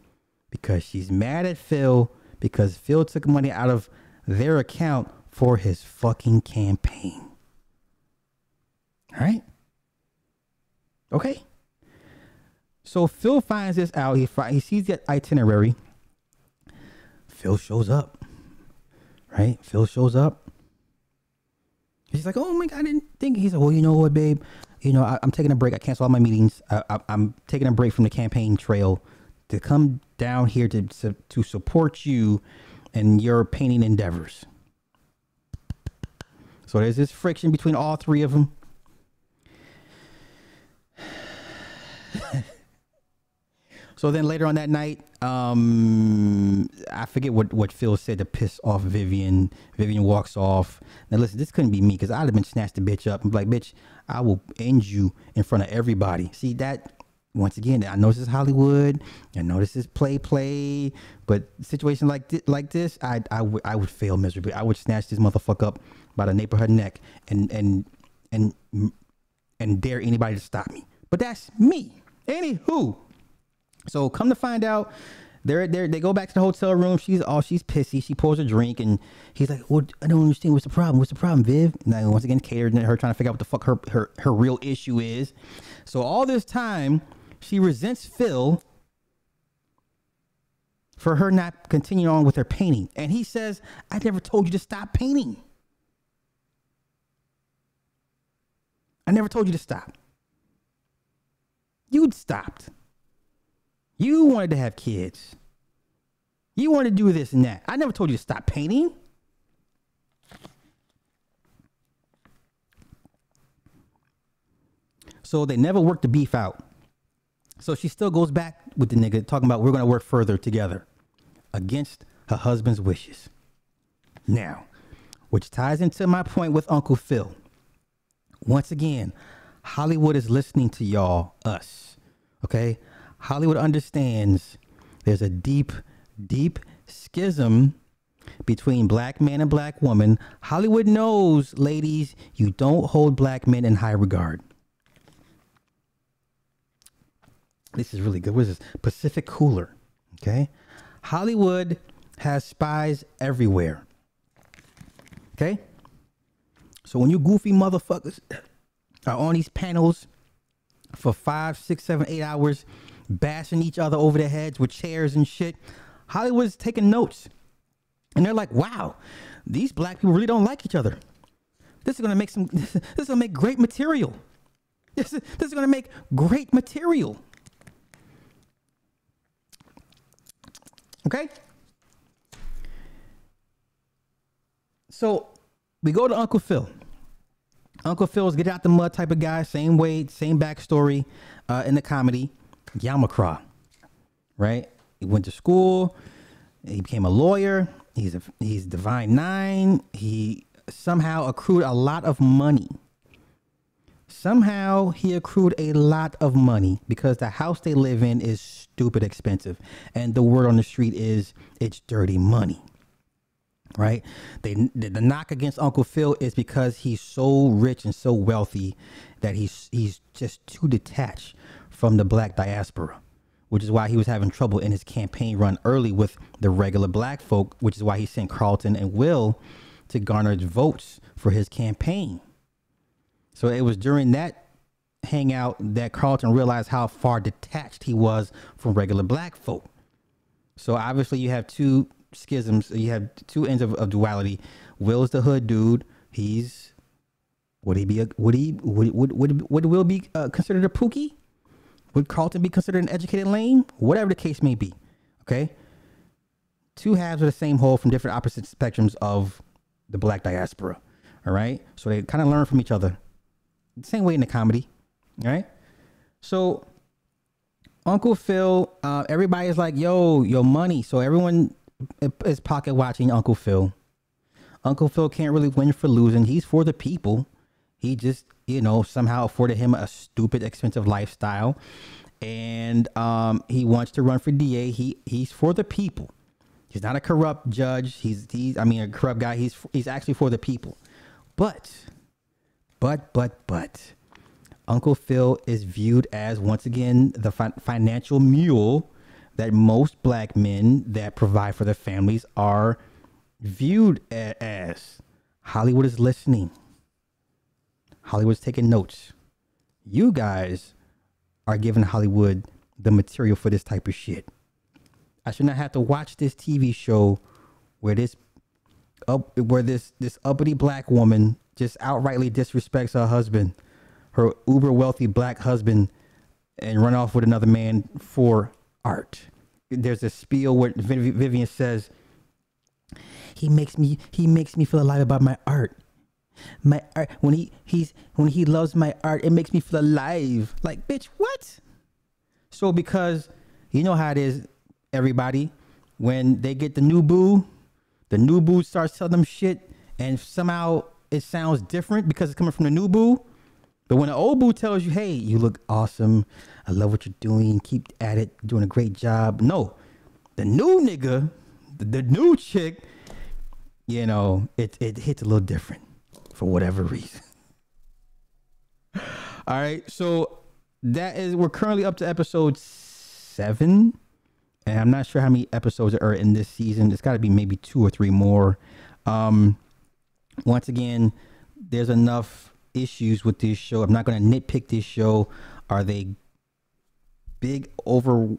because she's mad at Phil because Phil took money out of their account for his fucking campaign. All right? Okay? So Phil finds this out. He sees the itinerary. Phil shows up. Right? Phil shows up. He's like, oh my God, I didn't think. He's like, well, you know what, babe? You know, I'm taking a break. I cancel all my meetings. I'm taking a break from the campaign trail to come down here to support you and your painting endeavors. So there's this friction between all three of them. So then later on that night, I forget what Phil said to piss off Vivian. Vivian walks off. Now listen, this couldn't be me, because I'd have been snatched the bitch up and be like, bitch, I will end you in front of everybody. See that? Once again, I know this is Hollywood. I know this is play, but situation like this, I would fail miserably. I would snatch this motherfucker up by the nape of her neck and dare anybody to stop me. But that's me. Anywho, so come to find out, they go back to the hotel room. She's pissy. She pours a drink, and he's like, well, I don't understand. What's the problem? What's the problem, Viv? And once again, catered to her, trying to figure out what the fuck her real issue is. So all this time, she resents Phil for her not continuing on with her painting. And he says, I never told you to stop painting. I never told you to stop. You'd stopped. You wanted to have kids. You wanted to do this and that. I never told you to stop painting. So they never worked the beef out. So she still goes back with the nigga, talking about we're going to work further together against her husband's wishes. Now, which ties into my point with Uncle Phil. Once again, Hollywood is listening to y'all, us. Okay? Hollywood understands there's a deep, deep schism between black man and black woman. Hollywood knows, ladies, you don't hold black men in high regard. This is really good. What is this? Pacific Cooler. Okay? Hollywood has spies everywhere. Okay? So when you goofy motherfuckers are on these panels for 5, 6, 7, 8 hours, bashing each other over their heads with chairs and shit, Hollywood's taking notes. And they're like, wow, these black people really don't like each other. This is gonna make this is gonna make great material. This is gonna make great material. Okay? So we go to Uncle Phil. Uncle Phil's get out the mud type of guy, same way, same backstory in the comedy. Yamakra, right? He went to school. He became a lawyer. He's Divine 9. He somehow accrued a lot of money. Somehow he accrued a lot of money because the house they live in is stupid expensive. And the word on the street is it's dirty money. Right? The knock against Uncle Phil is because he's so rich and so wealthy that he's just too detached from the black diaspora, which is why he was having trouble in his campaign run early with the regular black folk, which is why he sent Carlton and Will to garner votes for his campaign. So it was during that hangout that Carlton realized how far detached he was from regular black folk. So obviously you have two schisms. You have two ends of duality. Will's the hood dude. He's would Will be considered a pookie? Would Carlton be considered an educated lame? Whatever the case may be. Okay. Two halves of the same whole from different opposite spectrums of the black diaspora. All right. So they kind of learn from each other. The same way in the comedy. All right. So Uncle Phil, everybody's like, yo, money. So everyone is pocket watching Uncle Phil. Uncle Phil can't really win for losing. He's for the people. He just, somehow afforded him a stupid, expensive lifestyle. And he wants to run for DA. He's for the people. He's not a corrupt judge. He's a corrupt guy. He's actually for the people. But Uncle Phil is viewed as, once again, the financial mule that most black men that provide for their families are viewed as. Hollywood is listening. Hollywood's taking notes. You guys are giving Hollywood the material for this type of shit. I should not have to watch this TV show where this uppity black woman just outrightly disrespects her husband, her uber wealthy black husband, and run off with another man for art. There's a spiel where Vivian says, he makes me feel alive about my art. My art, when he loves my art, it makes me feel alive. Like, bitch, what? So because you know how it is, everybody, when they get the new boo starts telling them shit, and somehow it sounds different because it's coming from the new boo. But when the old boo tells you, hey, you look awesome, I love what you're doing, keep at it, doing a great job. No, the new nigga, the new chick, it hits a little different for whatever reason. All right, so we're currently up to episode 7, and I'm not sure how many episodes are in this season. It's got to be maybe 2 or 3 more. Once again, there's enough issues with this show. I'm not going to nitpick this show. Are they big, over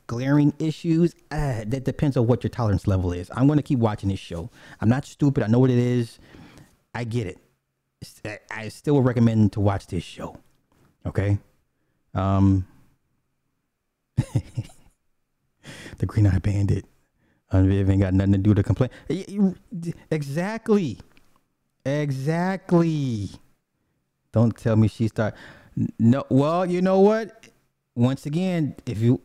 glaring issues? That depends on what your tolerance level is. I'm going to keep watching this show. I'm not stupid. I know what it is. I get it. I still would recommend to watch this show. Okay. The Green Eye Bandit. Viv ain't got nothing to do to complain. Exactly. Don't tell me she start. No. Well, you know what? Once again, the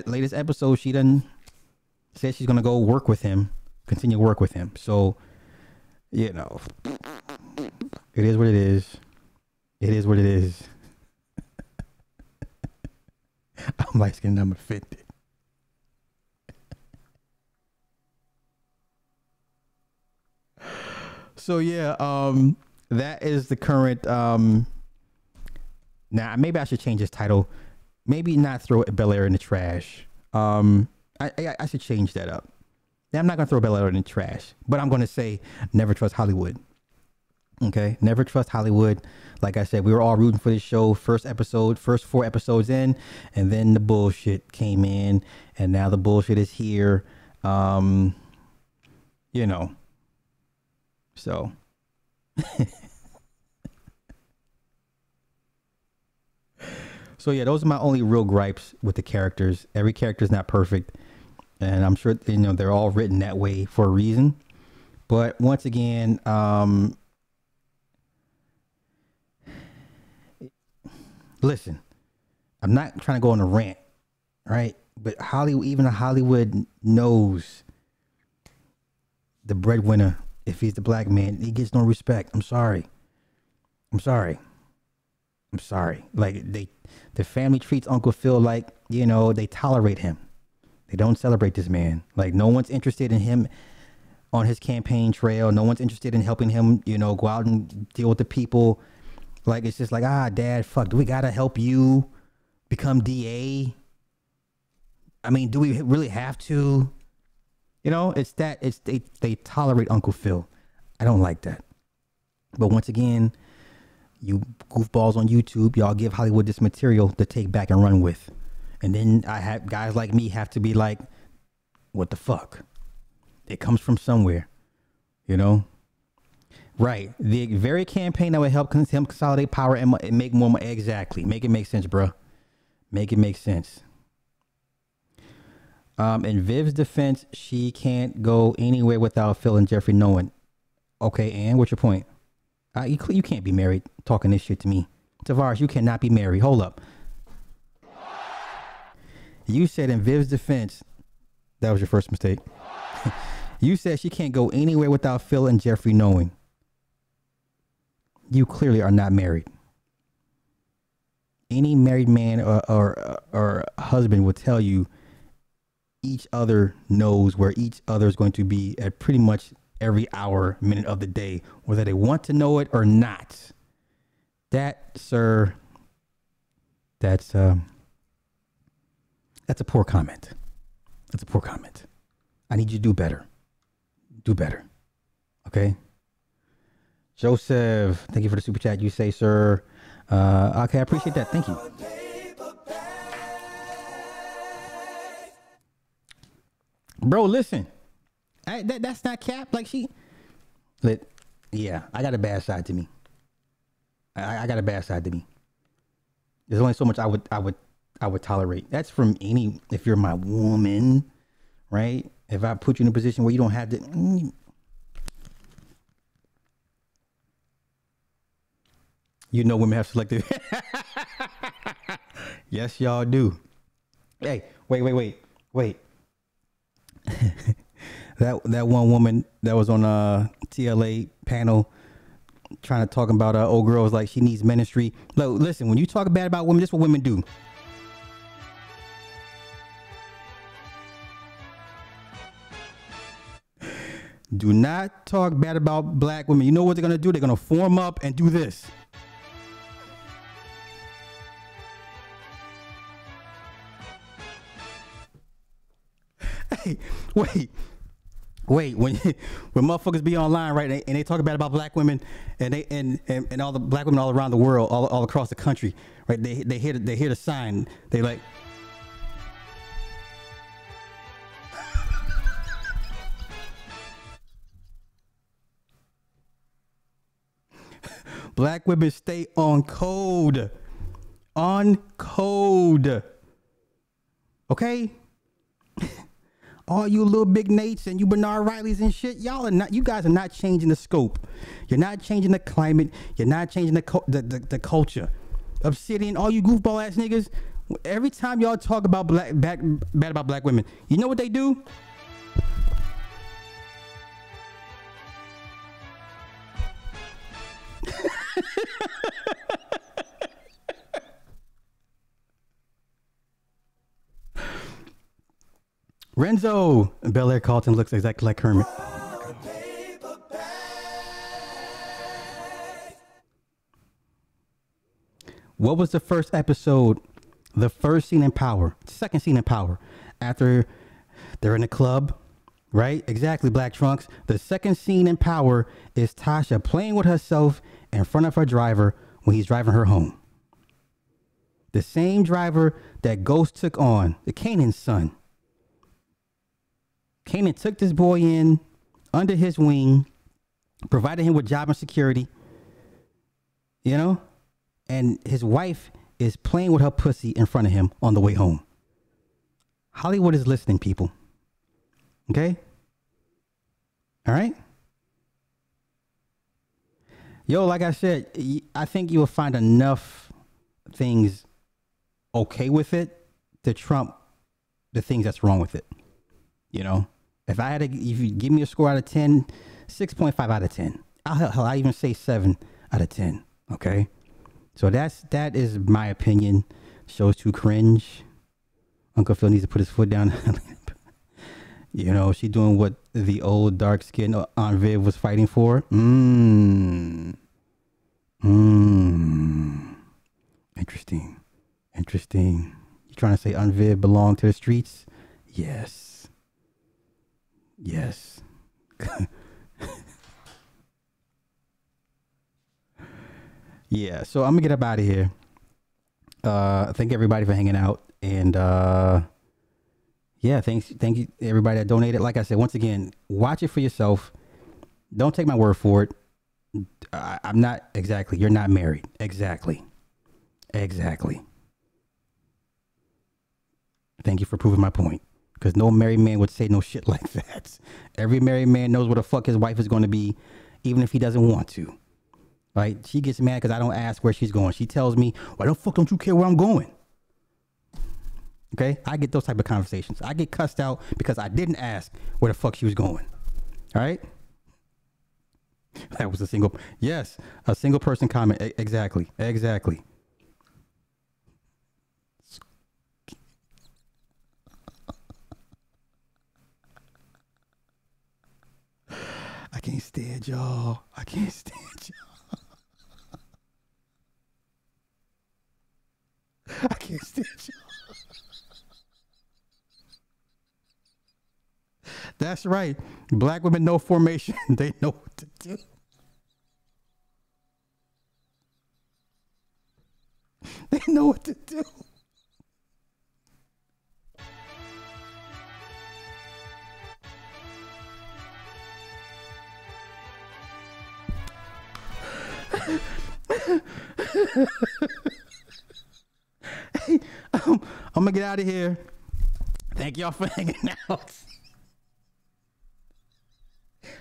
latest episode, she done said she's gonna go work with him, continue to work with him. So, it is what it is. It is what it is. I'm light skinned. I'm offended. So yeah, that is the current. Now maybe I should change this title. Maybe not throw Bel-Air in the trash. I should change that up. Now, I'm not gonna throw Bel-Air in the trash, but I'm gonna say never trust Hollywood. Okay, never trust Hollywood. Like I said, we were all rooting for this show. First 4 episodes in, and then the bullshit came in, and now the bullshit is here. So so yeah, those are my only real gripes with the characters. Every character is not perfect, and I'm sure they're all written that way for a reason. But once again, listen, I'm not trying to go on a rant, right? But even Hollywood knows the breadwinner, if he's the black man, he gets no respect. I'm sorry. Like the family treats Uncle Phil like, they tolerate him. They don't celebrate this man. Like, no one's interested in him on his campaign trail. No one's interested in helping him, go out and deal with the people. Like, it's just like, Dad, fuck, do we gotta help you become DA? I mean, do we really have to? You know, they tolerate Uncle Phil. I don't like that. But once again, you goofballs on YouTube, y'all give Hollywood this material to take back and run with. And then I have guys like me have to be like, what the fuck? It comes from somewhere, you know? Right. The very campaign that would help him consolidate power and make more money. Exactly. Make it make sense, bro. Make it make sense. In Viv's defense, she can't go anywhere without Phil and Jeffrey knowing. Okay, and what's your point? You can't be married talking this shit to me. Tavares, you cannot be married. Hold up. You said in Viv's defense, that was your first mistake. You said she can't go anywhere without Phil and Jeffrey knowing. You clearly are not married. Any married man or husband will tell you each other knows where each other is going to be at pretty much every hour, minute of the day, whether they want to know it or not. That, sir, that's a poor comment. That's a poor comment. I need you to do better. Do better. Okay? Joseph, thank you for the super chat. You say, sir. Okay, I appreciate that. Thank you. Bro, listen. That's not cap. Like yeah, I got a bad side to me. I got a bad side to me. There's only so much I would tolerate. That's from any, if you're my woman, right? If I put you in a position where you don't have to, you know, women have selective. Yes, y'all do. Hey, wait. that one woman that was on a TLA panel trying to talk about old girls like she needs ministry. Look, listen, when you talk bad about women, this is what women do. Do not talk bad about black women. You know what they're gonna do? They're gonna form up and do this. Hey, wait. When motherfuckers be online, right, and they talk bad about black women, and they and all the black women all around the world, all across the country, right? They hit a sign. They like. Black women stay on code. On code. Okay? All you little big Nates and you Bernard Rileys and shit, you guys are not changing the scope. You're not changing the climate. You're not changing the culture. Obsidian, all you goofball ass niggas, every time y'all talk about bad about black women, you know what they do? Renzo, Bel-Air Carlton looks exactly like Kermit. What was the first episode? The first scene in Power. Second scene in Power. After they're in the club, right? Exactly, Black Trunks. The second scene in Power is Tasha playing with herself in front of her driver when he's driving her home. The same driver that Ghost took on, the Kanan's son. Kanan took this boy in under his wing, provided him with job and security, you know, and his wife is playing with her pussy in front of him on the way home. Hollywood is listening, people. Okay? All right? Yo, like I said, I think you will find enough things okay with it to trump the things that's wrong with it. You know? If you give me a score out of 10, 6.5 out of 10. I'll even say 7 out of 10. Okay. So that is my opinion. Show's too cringe. Uncle Phil needs to put his foot down. You know, she doing what the old dark skinned Aunt Viv was fighting for. Interesting. You trying to say Aunt Viv belonged to the streets? Yes. Yes. Yeah, so I'm gonna get up out of here. Thank everybody for hanging out, and yeah, thank you everybody that donated. Like I said, once again, watch it for yourself. Don't take my word for it. I'm not exactly. You're not married. Exactly. Thank you for proving my point. Because no married man would say no shit like that. Every married man knows where the fuck his wife is going to be, even if he doesn't want to. Right? She gets mad because I don't ask where she's going. She tells me, why the fuck don't you care where I'm going? Okay? I get those type of conversations. I get cussed out because I didn't ask where the fuck she was going. All right? That was a single person comment. Exactly. I can't stand y'all. I can't stand y'all. I can't stand y'all. That's right. Black women know formation. They know what to do. They know what to do. Hey, I'm gonna get out of here. Thank y'all for hanging out.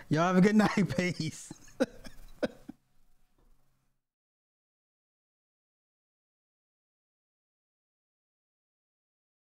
Y'all have a good night. Peace.